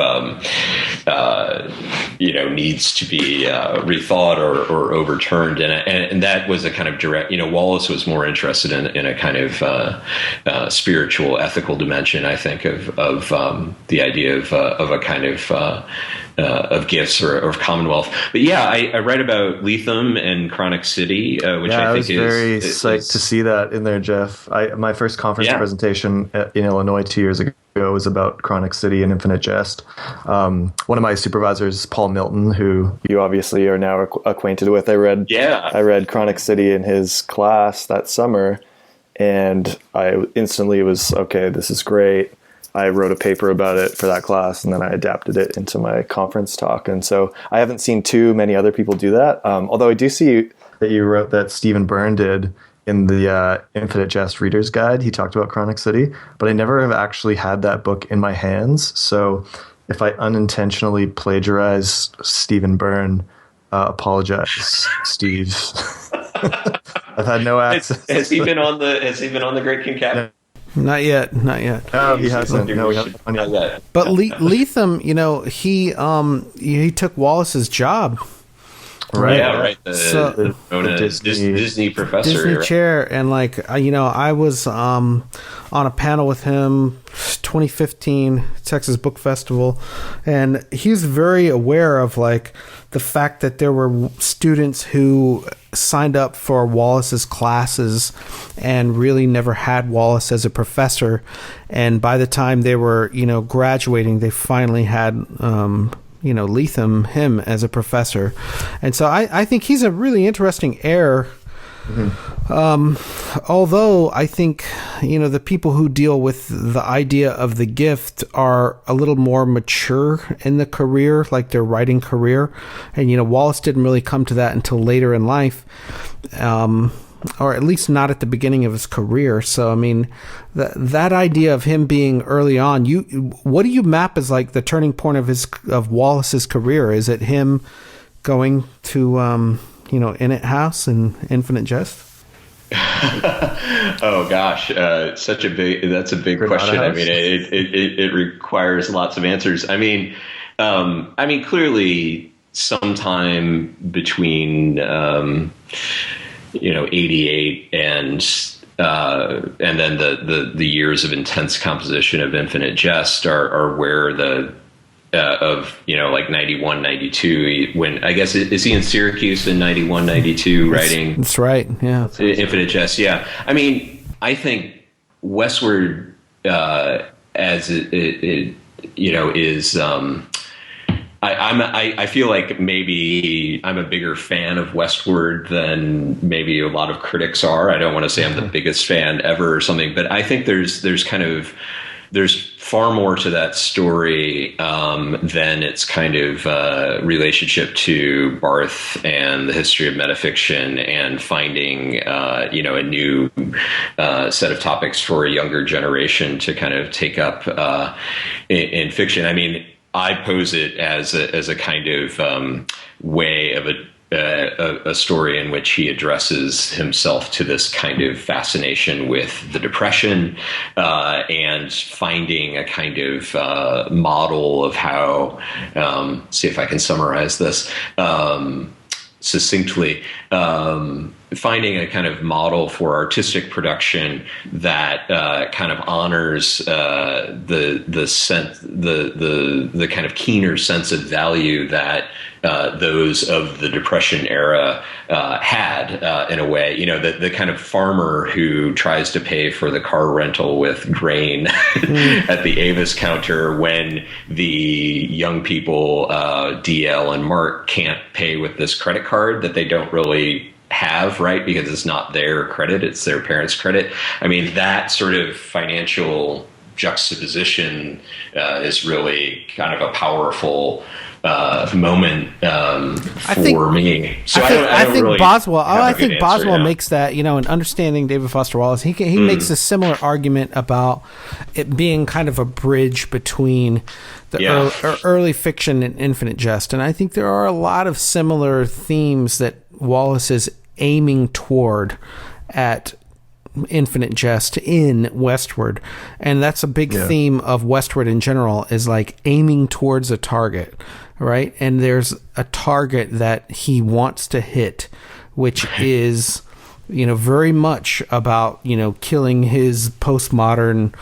needs to be rethought or overturned. And that was a kind of direct, Wallace was more interested in a kind of spiritual, ethical dimension, I think, of the idea of a kind of gifts or of commonwealth. But yeah, I write about Lethem and Chronic City, which I think is very psyched to see that in there, Jeff. My first conference presentation in Illinois 2 years ago was about Chronic City and Infinite Jest. One of my supervisors, Paul Milton, who you obviously are now acquainted with, I read Chronic City in his class that summer, and I instantly was, okay, this is great. I wrote a paper about it for that class, and then I adapted it into my conference talk. And so I haven't seen too many other people do that. Although I do see that you wrote that Stephen Byrne did in the Infinite Jest Reader's Guide. He talked about Chronic City, but I never have actually had that book in my hands. So if I unintentionally plagiarize Stephen Byrne, apologize, Steve. I've had no access. Has he been on the Great Concatenation? Not yet. No, he hasn't. No, we haven't done yet. But Lethem, he took Wallace's job. Right. Yeah, right. The Disney professor. Disney chair. And I was on a panel with him 2015 Texas Book Festival, and he's very aware of the fact that there were students who signed up for Wallace's classes and really never had Wallace as a professor, and by the time they were graduating, they finally had Lethem, him, as a professor. And so I think he's a really interesting heir. Although I think the people who deal with the idea of the gift are a little more mature in the career, like their writing career, and Wallace didn't really come to that until later in life, or at least not at the beginning of his career. So I mean, that idea of him being early on, what do you map as the turning point of Wallace's career? Is it him going to Innit House and Infinite Jest? Oh gosh, that's a big question. I mean, it requires lots of answers. I mean, clearly sometime between 88 and then the years of intense composition of Infinite Jest are where the of 91, 92, when I guess is he in Syracuse in 91, 92 writing? That's right. Yeah. Infinite Jest. Yeah. I mean, I think Westward as it is. I feel like maybe I'm a bigger fan of Westward than maybe a lot of critics are. I don't want to say I'm the biggest fan ever or something, but I think there's far more to that story than its kind of relationship to Barth and the history of metafiction and finding a new set of topics for a younger generation to kind of take up in fiction. I mean, I pose it as a kind of way of a story in which he addresses himself to this kind of fascination with the Depression and finding a kind of model of how, see if I can summarize this succinctly, finding a kind of model for artistic production that kind of honors the sense, the kind of keener sense of value that those of the Depression era had in a way. The kind of farmer who tries to pay for the car rental with grain at the Avis counter when the young people, DL and Mark, can't pay with this credit card that they don't really have, right? Because it's not their credit, it's their parents' credit. I mean, that sort of financial juxtaposition is really kind of a powerful moment for me. So I think really Boswell. I think answer, Boswell makes that, in understanding David Foster Wallace. He makes a similar argument about it being kind of a bridge between the early fiction and Infinite Jest, and I think there are a lot of similar themes that Wallace is aiming toward at Infinite Jest in Westward, and that's a big theme of Westward in general, is like aiming towards a target, right? And there's a target that he wants to hit, which is very much about killing his postmodern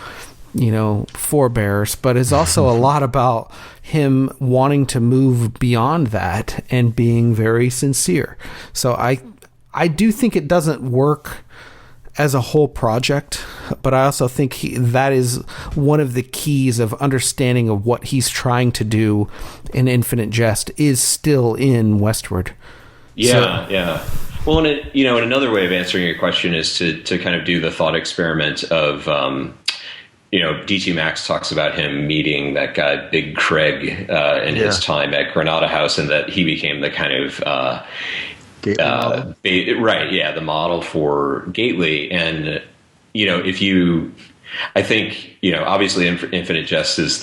forebears, but is also a lot about him wanting to move beyond that and being very sincere. So I do think it doesn't work as a whole project, but I also think that is one of the keys of understanding of what he's trying to do in Infinite Jest is still in Westward. Yeah. Well, and in another way of answering your question is to kind of do the thought experiment of, D.T. Max talks about him meeting that guy Big Craig in his time at Granada House, and that he became the kind of the model for Gately. And I think obviously Infinite Jest is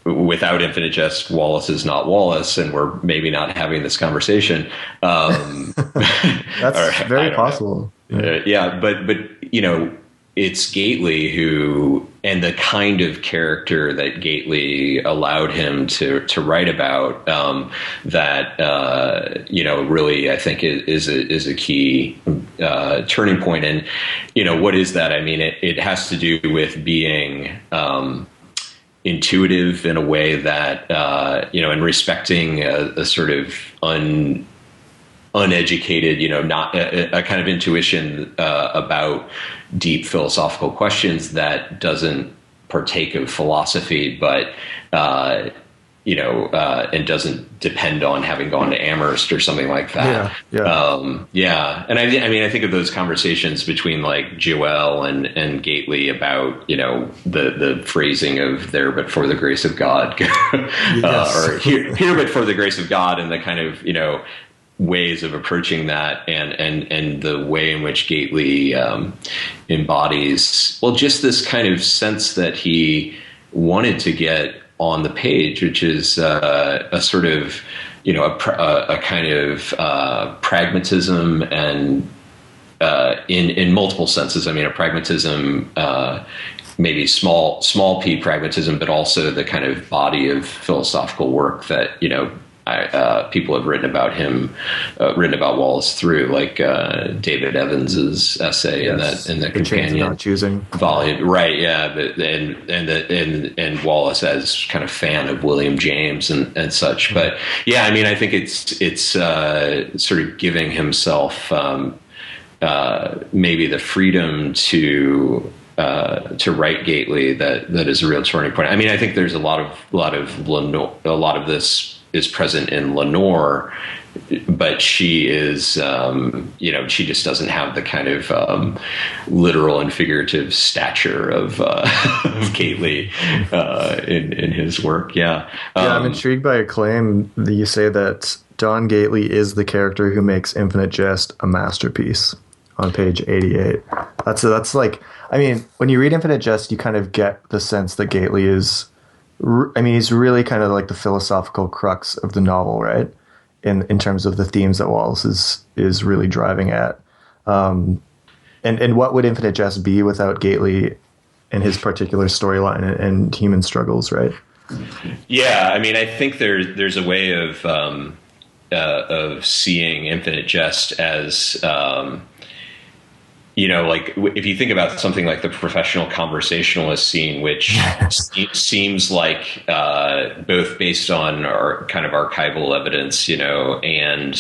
without Infinite Jest, Wallace is not Wallace, and we're maybe not having this conversation. That's very possible. But it's Gately who, and the kind of character that Gately allowed him to write about, really I think is a key turning point. And what is that? I mean, it has to do with being intuitive in a way that and respecting a sort of uneducated, not a kind of intuition about deep philosophical questions that doesn't partake of philosophy, but and doesn't depend on having gone to Amherst or something like that. And I think of those conversations between like Joel and Gately about the phrasing of "there but for the grace of God," or here but for the grace of God, and the kind of ways of approaching that, and the way in which Gately embodies just this kind of sense that he wanted to get on the page, which is a sort of a kind of pragmatism, and in multiple senses. I mean, a pragmatism, maybe small p pragmatism, but also the kind of body of philosophical work that people have written about him, written about Wallace through, like David Evans's essay in the companion volume, right? Yeah, and Wallace as kind of fan of William James and such. But yeah, I mean, I think it's sort of giving himself maybe the freedom to write Gately that is a real turning point. I mean, I think there's a lot of this is present in Lenore, but she is, she just doesn't have the kind of literal and figurative stature of Gately in his work. I'm intrigued by a claim that you say that Don Gately is the character who makes Infinite Jest a masterpiece on page 88. That's like, I mean, when you read Infinite Jest, you kind of get the sense that Gately is, he's really kind of like the philosophical crux of the novel, right? In terms of the themes that Wallace is really driving at. And what would Infinite Jest be without Gately and his particular storyline and human struggles, right? Yeah, I mean, I think there's a way of seeing Infinite Jest as like if you think about something like the professional conversationalist scene, which seems like both based on our kind of archival evidence, and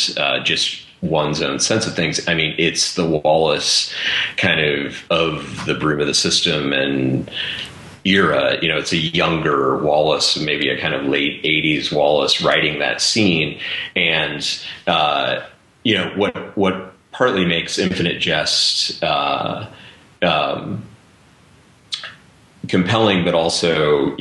just one's own sense of things. I mean, it's the Wallace kind of the Broom of the System and era. It's a younger Wallace, maybe a kind of late 80s Wallace writing that scene. And, what partly makes Infinite Jest compelling, but also,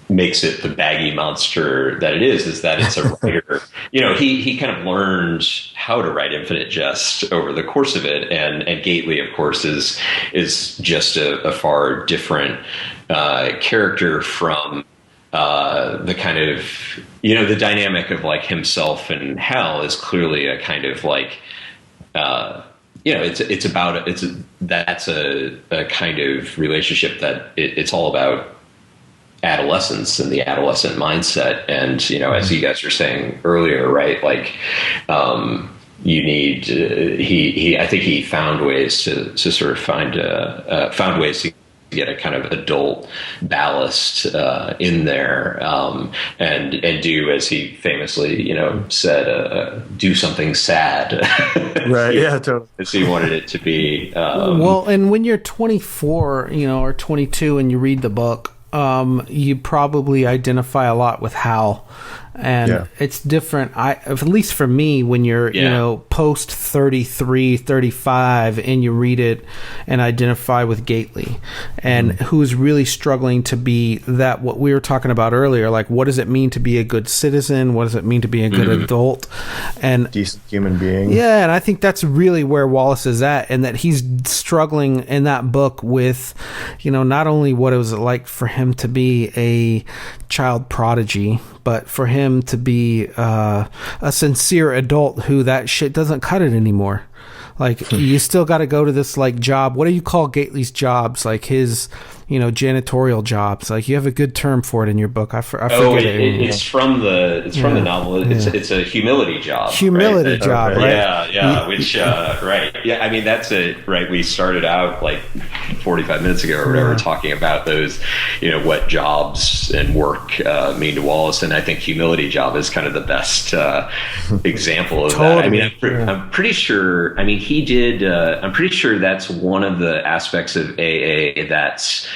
makes it the baggy monster that it is that it's a writer. He kind of learned how to write Infinite Jest over the course of it, and Gately, of course, is just a far different character from the kind of, the dynamic of like himself and Hal is clearly a kind of like, that's a kind of relationship that it's all about adolescence and the adolescent mindset. And, as you guys were saying earlier, right, like, you need, I think he found ways to sort of found ways to get a kind of adult ballast in there, and do, as he famously said, do something sad. Right. Yeah, totally. As he wanted it to be. Well, and when you're 24, or 22, and you read the book, you probably identify a lot with Hal. And it's different. At least for me, when you're, post 33, 35, and you read it and identify with Gately, and who's really struggling to be that, what we were talking about earlier, like, what does it mean to be a good citizen? What does it mean to be a good adult? And decent human being. Yeah, and I think that's really where Wallace is at, and that he's struggling in that book with, not only what it was like for him to be a child prodigy, but for him to be a sincere adult who that shit doesn't cut it anymore. Like, you still got to go to this, like, job. What do you call Gately's jobs? Like his, janitorial jobs. Like, you have a good term for it in your book. I forget it. It's from the novel. It's a humility job. Humility job, right? Yeah. Which, right. Yeah. I mean, that's it, right? We started out like 45 minutes ago or whatever, talking about those, what jobs and work mean to Wallace. And I think humility job is kind of the best example of that. I mean, I'm pretty sure, he did, I'm pretty sure that's one of the aspects of AA that's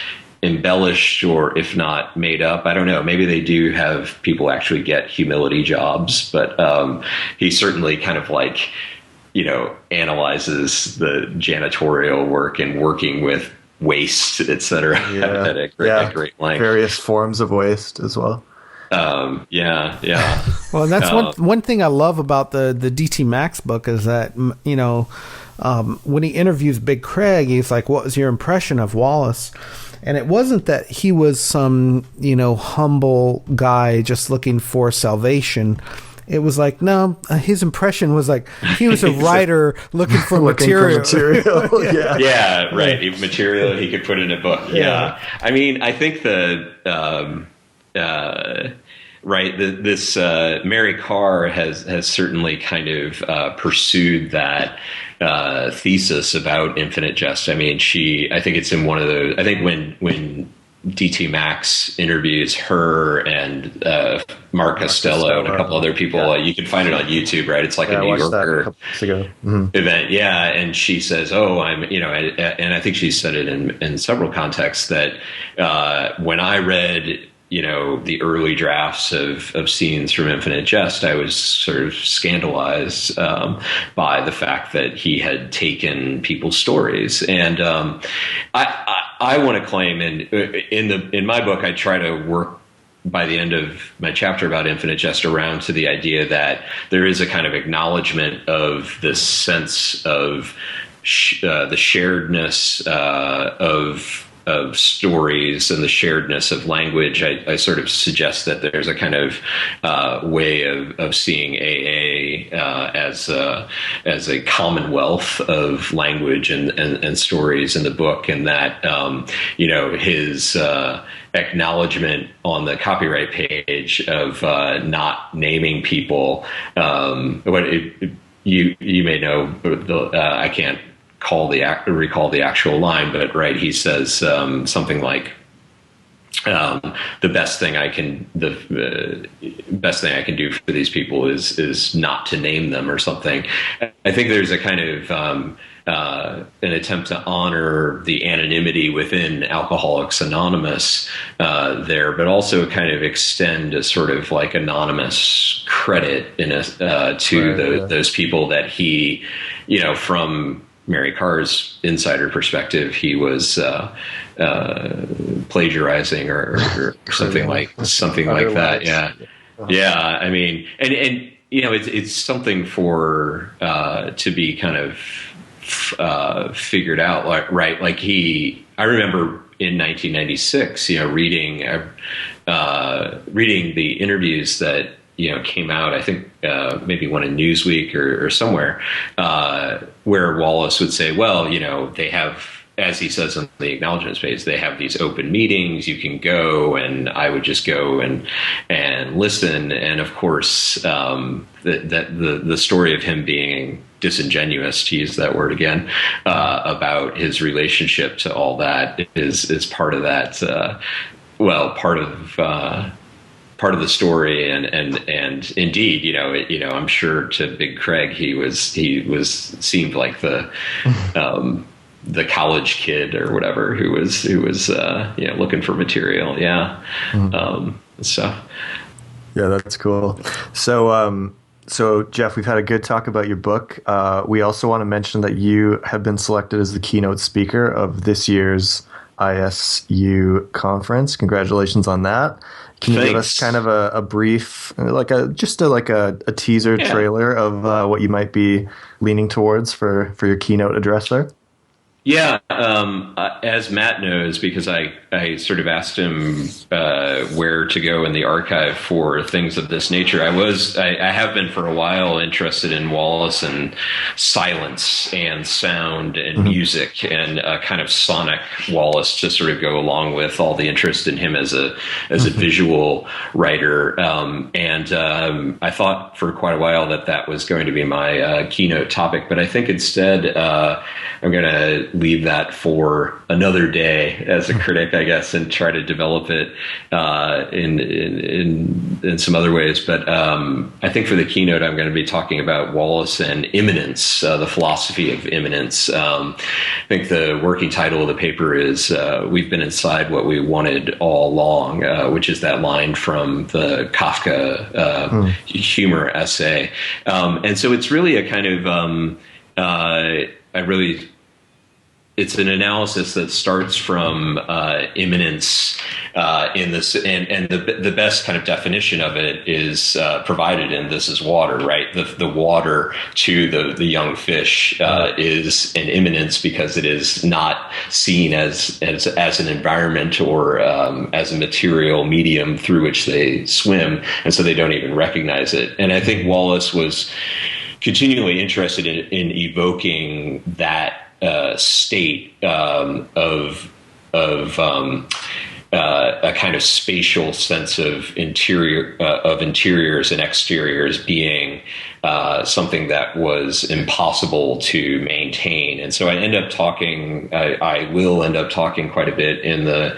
embellished, or if not made up. I don't know. Maybe they do have people actually get humility jobs, but he certainly kind of like, analyzes the janitorial work and working with waste, et cetera, at a great length. Various forms of waste as well. Yeah. Well, and that's one thing I love about the DT Max book is that, when he interviews Big Craig, he's like, what was your impression of Wallace? And it wasn't that he was some, humble guy just looking for salvation. It was like, no, his impression was like he was a writer looking for material. Yeah, right. Material he could put in a book. Yeah. I mean, I think this Mary Carr has certainly kind of pursued that thesis about Infinite Jest. I mean, I think it's in one of those. I think when DT Max interviews her and Mark Costello and a couple other people, you can find it on YouTube, right? It's like a New Yorker event. Yeah. And she says, and I think she said it in several contexts that when I read, the early drafts of scenes from Infinite Jest, I was sort of scandalized by the fact that he had taken people's stories. And I want to claim, in my book, I try to work by the end of my chapter about Infinite Jest around to the idea that there is a kind of acknowledgement of this sense of the sharedness of stories and the sharedness of language. I sort of suggest that there's a kind of way of seeing AA as a commonwealth of language and stories in the book, and that his acknowledgement on the copyright page of not naming people. You may know, I can't recall the actual line, but right, he says something like the best thing I can do for these people is not to name them, or something. I think there's a kind of an attempt to honor the anonymity within Alcoholics Anonymous there, but also kind of extend a sort of like anonymous credit those people that he, from Mary Karr's insider perspective, he was plagiarizing or something like that. Yeah, yeah. I mean, and it's something for to be kind of figured out, right? Like I remember in 1996, reading the interviews that came out, I think maybe one in Newsweek or somewhere, where Wallace would say, well, they have, as he says in the acknowledgments page, they have these open meetings, you can go, and I would just go and listen. And of course, the story of him being disingenuous, to use that word again, about his relationship to all that is part of that, part of the story, and indeed, I'm sure to Big Craig, he seemed like the college kid or whatever who was looking for material. Yeah. Yeah, that's cool. So Jeff, we've had a good talk about your book. We also want to mention that you have been selected as the keynote speaker of this year's ISU conference. Congratulations on that. Can you give us kind of a brief, like a teaser trailer of what you might be leaning towards for your keynote address there? Yeah, as Matt knows, because I sort of asked him where to go in the archive for things of this nature. I have been for a while interested in Wallace and silence and sound and music, and kind of sonic Wallace to sort of go along with all the interest in him as a visual writer. And I thought for quite a while that was going to be my keynote topic, but I think instead I'm going to leave that for another day as a critic, I guess, and try to develop it in some other ways. But I think for the keynote, I'm going to be talking about Wallace and immanence, the philosophy of immanence. I think the working title of the paper is "We've Been Inside What We Wanted All Along," which is that line from the Kafka humor essay. And so it's really a kind of it's an analysis that starts from immanence in this, and the best kind of definition of it is provided in "This Is Water," right? The water to the young fish is an immanence because it is not seen as an environment or as a material medium through which they swim, and so they don't even recognize it. And I think Wallace was continually interested in evoking that state of a kind of spatial sense of interiors and exteriors being something that was impossible to maintain. And so I will end up talking quite a bit in the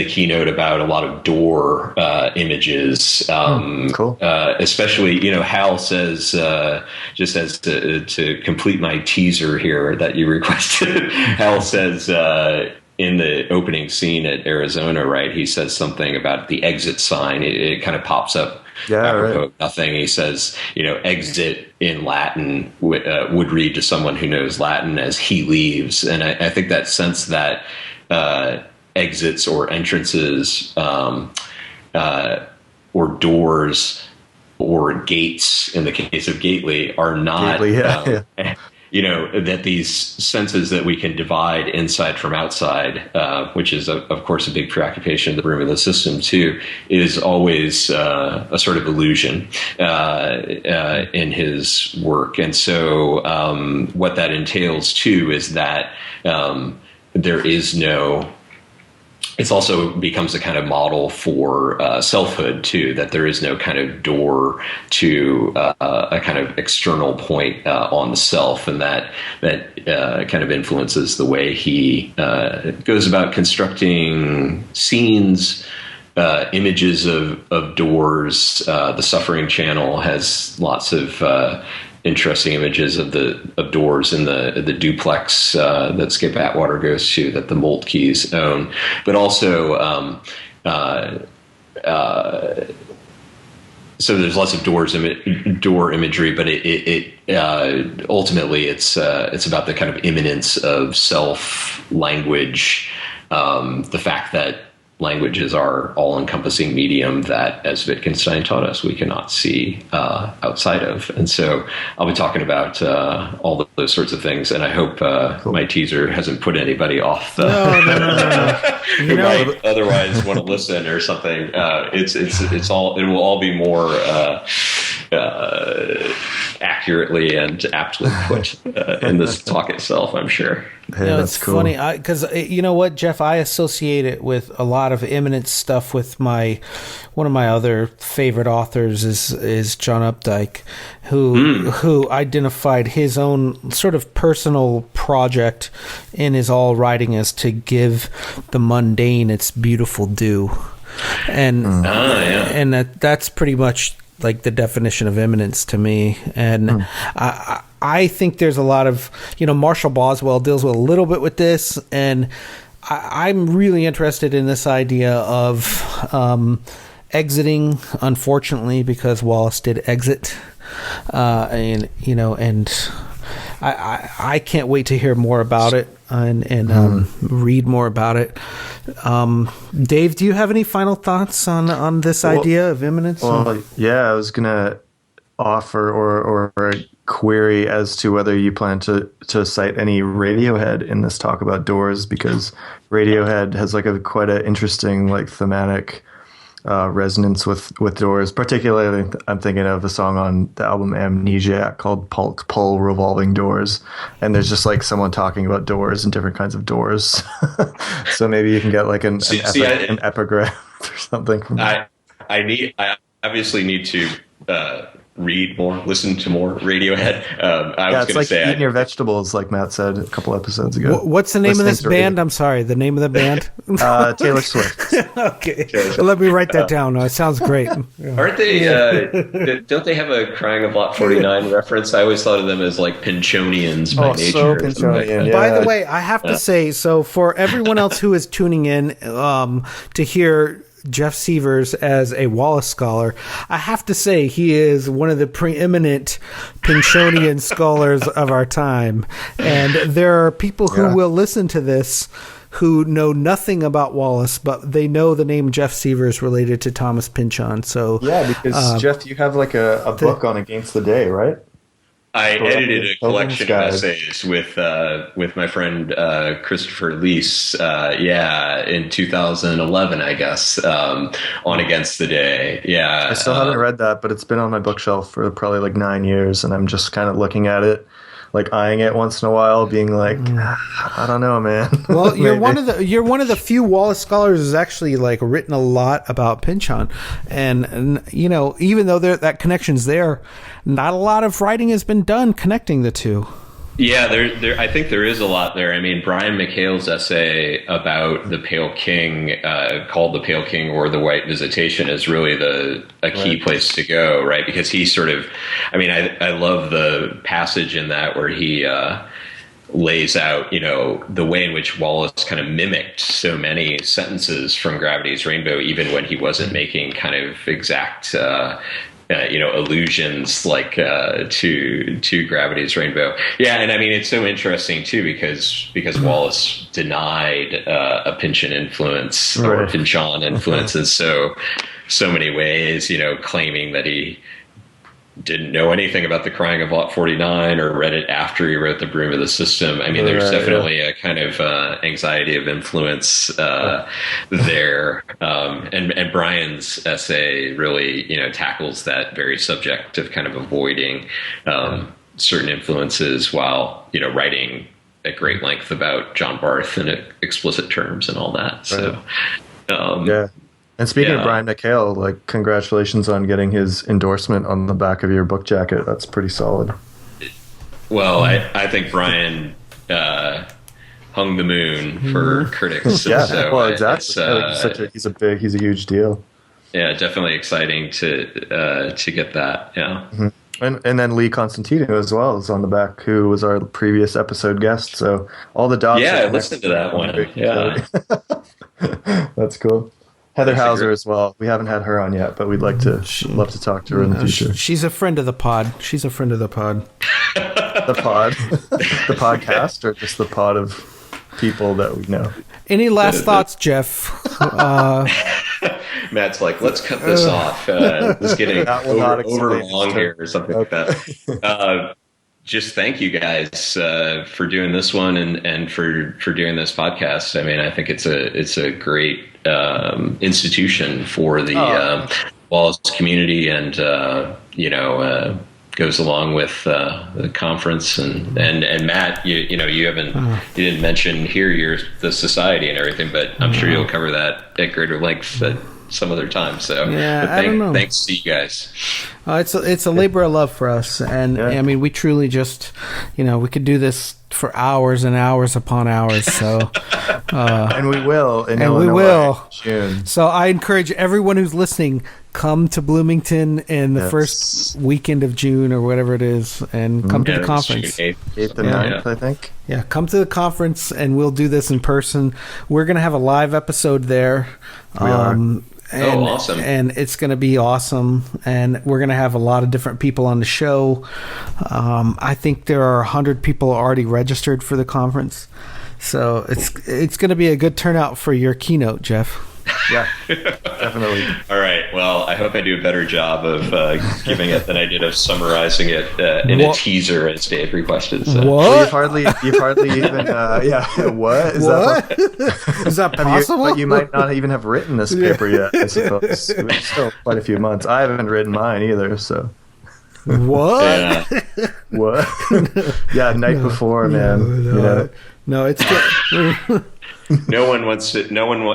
keynote about a lot of door images. Cool. Especially, Hal says, just as to complete my teaser here that you requested, Hal says, in the opening scene at Arizona, right, he says something about the exit sign. It kind of pops up. Yeah, right. Nothing. He says, exit in Latin would read to someone who knows Latin as "he leaves." And I think that sense that exits or entrances or doors or gates, in the case of Gately, are not... that these senses that we can divide inside from outside, which is, of course, a big preoccupation of the Broom of the System, too, is always a sort of illusion in his work. And so what that entails, too, is that there is no... It also becomes a kind of model for selfhood, too, that there is no kind of door to a kind of external point on the self, and that kind of influences the way he goes about constructing scenes, images of doors. The Suffering Channel has lots of interesting images of doors in the duplex that Skip Atwater goes to, that the Moltkes own, but also so there's lots of door imagery, but it ultimately it's about the kind of immanence of self, language, the fact that language is our all-encompassing medium that, as Wittgenstein taught us, we cannot see outside of. And so I'll be talking about all those sorts of things, and I hope cool. My teaser hasn't put anybody off who might otherwise want to listen or something. It will all be more accurately and aptly put in this talk itself, I'm sure. Hey, that's cool. Funny because you know what, Jeff, I associate it with a lot of immanent stuff with one of my other favorite authors is John Updike, who identified his own sort of personal project in his all writing as to give the mundane its beautiful due, and that's pretty much like the definition of immanence to me. And I think there's a lot of, Marshall Boswell deals with a little bit with this, and I'm really interested in this idea of exiting, unfortunately, because Wallace did exit, and I can't wait to hear more about it and read more about it. Dave, do you have any final thoughts on this idea of immanence? Well, yeah, I was gonna offer or a query as to whether you plan to cite any Radiohead in this talk about doors, because Radiohead has like quite an interesting thematic resonance with doors. Particularly, I'm thinking of a song on the album Amnesiac called Pull Revolving Doors, and there's just someone talking about doors and different kinds of doors. So maybe you can get an epigraph or something from that. I obviously need to read more, listen to more Radiohead. It's like eating your vegetables, like Matt said a couple episodes ago. What's the name of this band? I'm sorry, the name of the band? Taylor Swift. Okay, well, let me write that down. It sounds great. Aren't they? Don't they have a Crying of Lot 49 reference? I always thought of them as Pinchonians by nature. So Pinchonian. Yeah. By the way, I have to say, so for everyone else who is tuning in to hear Jeff Severs as a Wallace scholar, I have to say he is one of the preeminent Pinchonian scholars of our time. And there are people who will listen to this who know nothing about Wallace, but they know the name Jeff Severs related to Thomas Pynchon. So because Jeff, you have a book on Against the Day, right? I edited a collection of essays with my friend Christopher Leese, in 2011, I guess, on Against the Day. Yeah, I still haven't read that, but it's been on my bookshelf for probably 9 years, and I'm just kind of looking at it, eyeing it once in a while, being I don't know, man. Well, you're one of the few Wallace scholars who's actually written a lot about Pynchon, and even though that connection's there, not a lot of writing has been done connecting the two. Yeah, there. I think there is a lot there. I mean, Brian McHale's essay about the Pale King, called "The Pale King" or "The White Visitation," is really a key place to go, right? Because he sort of, I love the passage in that where he lays out, the way in which Wallace kind of mimicked so many sentences from Gravity's Rainbow, even when he wasn't making kind of exact allusions to Gravity's Rainbow. Yeah, and it's so interesting too because Wallace denied a Pynchon influence or Pynchon influence in so many ways, claiming that he didn't know anything about the Crying of Lot 49 or read it after he wrote The Broom of the System. There's definitely a kind of anxiety of influence there. And Brian's essay really, tackles that very subject of kind of avoiding certain influences while, writing at great length about John Barth in explicit terms and all that. So, And speaking of Brian McHale, congratulations on getting his endorsement on the back of your book jacket. That's pretty solid. Well, I think Brian hung the moon for critics. Yeah, so well, exactly. He's a huge deal. Yeah, definitely exciting to get that. Yeah. Mm-hmm. And then Lee Constantino as well is on the back, who was our previous episode guest. So all the dots. Yeah, I listened to that one. Yeah. That's cool. Heather Hauser as well. We haven't had her on yet, but we'd love to talk to her in the future. She's a friend of the pod. She's a friend of the pod. The pod, the podcast, or just the pod of people that we know. Any last thoughts, Jeff? Matt's like, let's cut this off. It's getting over long here or something like that. Just thank you guys for doing this one and for doing this podcast. I mean, I think it's a great institution for the Wallace community, and goes along with the conference and Matt, you didn't mention here the society and everything, but I'm sure you'll cover that at greater length at some other time. So thanks to you guys. It's a labor of love for us, and I mean, we truly just we could do this for hours and hours upon hours. So and we will in and Illinois, we will June. So I encourage everyone who's listening, come to Bloomington in the first weekend of June or whatever it is, and come to the conference. 8th and 9th, I think. Yeah, come to the conference and we'll do this in person. We're going to have a live episode there. We are. Awesome. And it's going to be awesome. And we're going to have a lot of different people on the show. I think there are 100 people already registered for the conference. So it's going to be a good turnout for your keynote, Jeff. Yeah, definitely. All right. Well, I hope I do a better job of giving it than I did of summarizing it in a teaser, as Dave requested. So. What? Well, you've hardly even. What is that? Is that possible? But you might not even have written this paper yet. I suppose it's still quite a few months. I haven't written mine either. So. What? Yeah. What? Yeah, night before, man. No, it's good. No one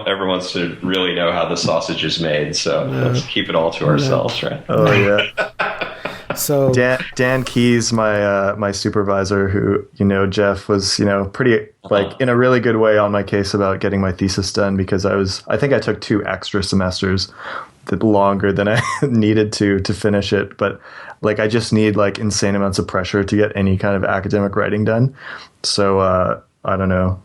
ever wants to really know how the sausage is made, so let's keep it all to ourselves, right? Oh yeah. So Dan Keyes, my supervisor, who Jeff was pretty in a really good way on my case about getting my thesis done, because I think I took 2 extra semesters, longer than I needed to finish it, but I just need insane amounts of pressure to get any kind of academic writing done. So I don't know.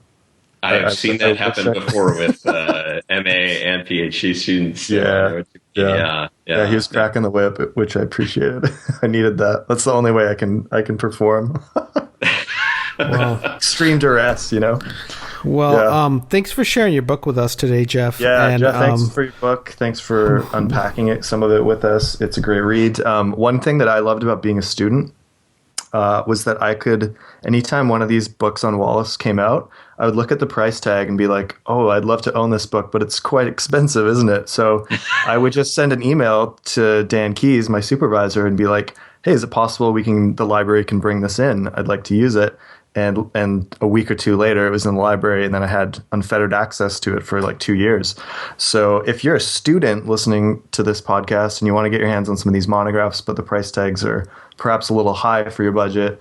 I've seen that happen before with MA and PhD students. Yeah. He was cracking the whip, which I appreciated. I needed that. That's the only way I can perform. Well, extreme duress, Well, thanks for sharing your book with us today, Jeff. Yeah, and, Jeff, thanks for your book. Thanks for unpacking some of it with us. It's a great read. One thing that I loved about being a student was that I could, anytime one of these books on Wallace came out, I would look at the price tag and be like, oh, I'd love to own this book, but it's quite expensive, isn't it? So I would just send an email to Dan Keyes, my supervisor, and be like, hey, is it possible the library can bring this in? I'd like to use it. And a week or 2 later, it was in the library, and then I had unfettered access to it for 2 years. So if you're a student listening to this podcast and you want to get your hands on some of these monographs, but the price tags are perhaps a little high for your budget,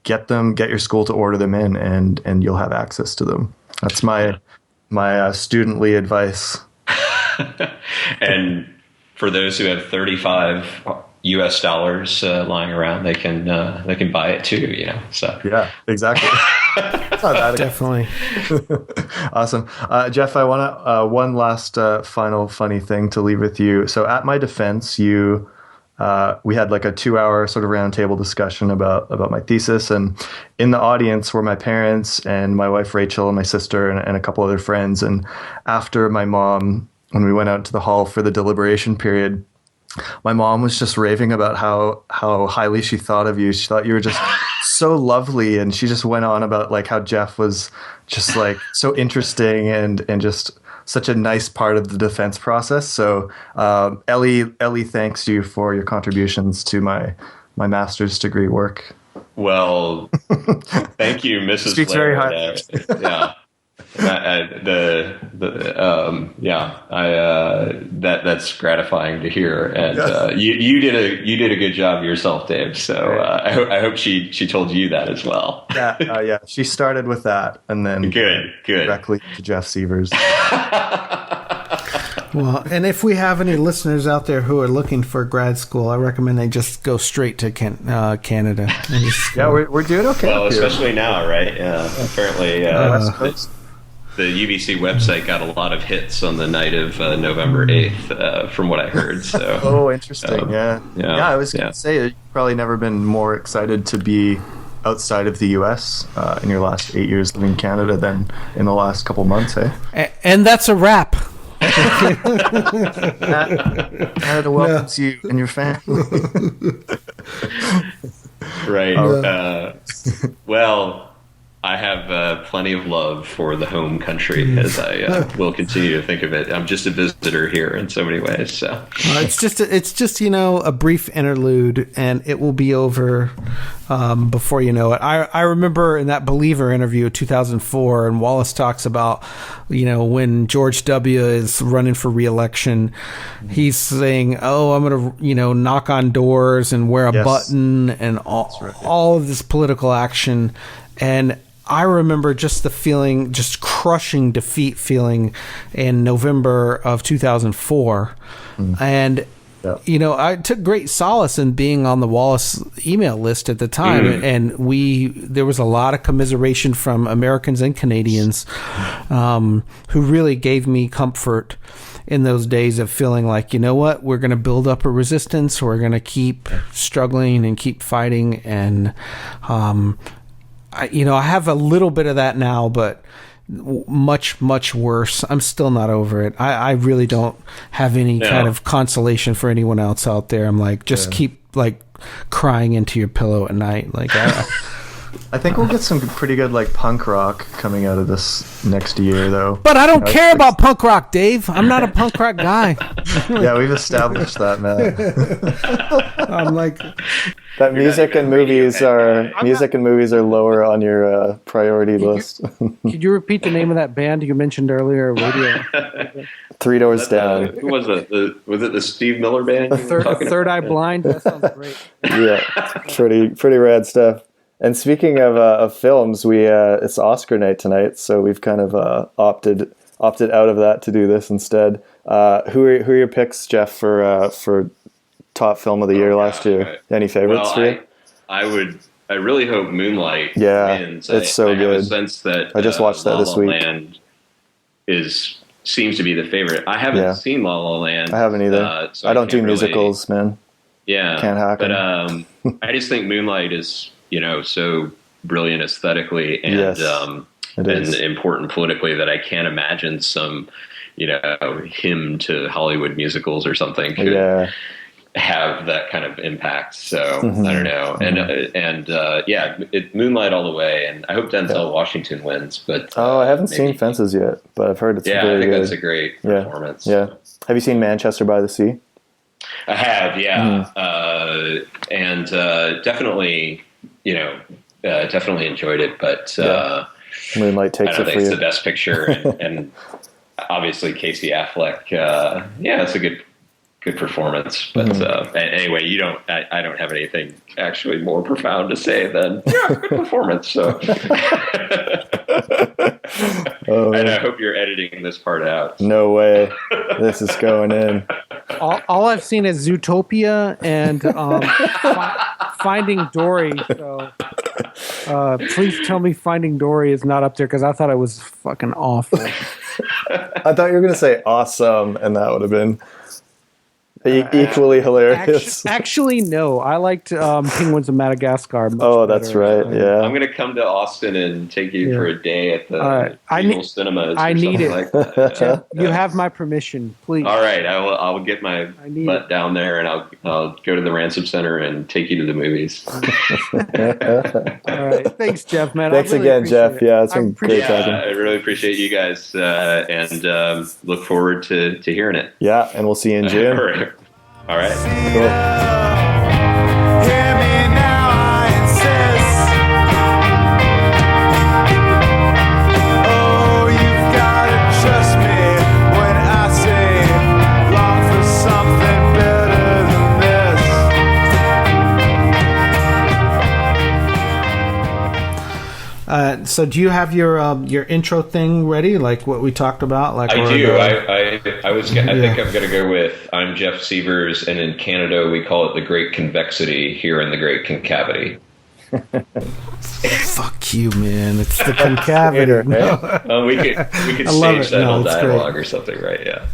get your school to order them in, and you'll have access to them. That's my studently advice. And for those who have 35 US dollars lying around, they can buy it too, So yeah, exactly. Definitely. Awesome. Jeff, I want to one last final funny thing to leave with you. So at my defense, we had a 2-hour sort of roundtable discussion about my thesis, and in the audience were my parents and my wife Rachel and my sister and a couple other friends. And after my mom, when we went out to the hall for the deliberation period, my mom was just raving about how highly she thought of you. She thought you were just so lovely, and she just went on about how Jeff was just so interesting and just such a nice part of the defense process. So Ellie thanks you for your contributions to my master's degree work. Well, thank you, Mrs. Speaks Blair. very highly. Yeah. That's gratifying to hear, and you did a good job yourself, Dave. So I hope she told you that as well. Yeah, she started with that, and then good directly to Jeff Sievers. Well, and if we have any listeners out there who are looking for grad school, I recommend they just go straight to Canada. We're doing okay. Well, especially now, right? Yeah, apparently. the UBC website got a lot of hits on the night of November 8th, from what I heard. So. Oh, interesting. Yeah. I was going to say, you've probably never been more excited to be outside of the U.S. In your last 8 years living in Canada than in the last couple months, hey? And that's a wrap. Canada welcomes you and your family. Right. Well, I have plenty of love for the home country, as I will continue to think of it. I'm just a visitor here in so many ways. So it's just a brief interlude, and it will be over before you know it. I remember in that Believer interview of 2004, and Wallace talks about when George W. is running for re-election, he's saying, "Oh, I'm going to knock on doors and wear a button and all of this political action." And I remember just the feeling, just crushing defeat feeling in November of 2004. And, I took great solace in being on the Wallace email list at the time. And there was a lot of commiseration from Americans and Canadians who really gave me comfort in those days of feeling like, we're going to build up a resistance. We're going to keep struggling and keep fighting. And, I have a little bit of that now, but much, much worse. I'm still not over it. I really don't have any kind of consolation for anyone else out there. I'm like, just keep crying into your pillow at night. Like, I think we'll get some pretty good punk rock coming out of this next year, though. But I don't care about punk rock, Dave. I'm not a punk rock guy. Yeah, we've established that, man. I'm like, that music and movies are lower on your priority list. Could you repeat the name of that band you mentioned earlier? Radio. Three Doors Down. Who was it? Was it the Steve Miller Band? Third Eye Blind. That sounds great. Yeah, pretty rad stuff. And speaking of films, it's Oscar night tonight, so we've kind of opted out of that to do this instead. Who are your picks, Jeff, for top film of the year last year? Any favorites for you? I really hope Moonlight wins. It's so good. I have a sense that I just watched that this week. La La Land seems to be the favorite. I haven't seen La La Land. I haven't either. So I don't do musicals, man. Yeah, can't hack but them. I just think Moonlight is so brilliant aesthetically and important politically that I can't imagine some hymn to Hollywood musicals or something could have that kind of impact. So I don't know. And Moonlight all the way. And I hope Denzel Washington wins. But I haven't seen Fences yet, but I've heard it's very good. I think that's a great performance. Yeah. Have you seen Manchester by the Sea? I have, and definitely. Definitely enjoyed it, but Moonlight takes it for you. It's the best picture, and obviously Casey Affleck. It's a good performance. But anyway, I don't have anything actually more profound to say than good performance. So, and I hope you're editing this part out. No way, this is going in. All I've seen is Zootopia and Finding Dory. So please tell me Finding Dory is not up there because I thought it was fucking awful. I thought you were going to say awesome, and that would have been equally hilarious. Actually, no. I liked Penguins of Madagascar. That's right. Yeah, I'm going to come to Austin and take you for a day at the cinemas. I need it. Like that. You have my permission, please. All right, I'll get my butt down there, and I'll go to the Ransom Center and take you to the movies. All right, thanks, Jeff. Man, thanks really again, Jeff. Yeah, it's been great talking. I really appreciate you guys, and look forward to hearing it. Yeah, and we'll see you in June. All right. Cool. Hear me now, I insist. Oh, you've gotta trust me when I say long for something better than this. So do you have your intro thing ready, like what we talked about? I do. I think I'm going to go with I'm Jeff Sievers, and in Canada we call it the Great Convexity, here in the Great Concavity. Fuck you, man. It's the concavity. Oh, we could stage that whole dialogue or something, right? Yeah.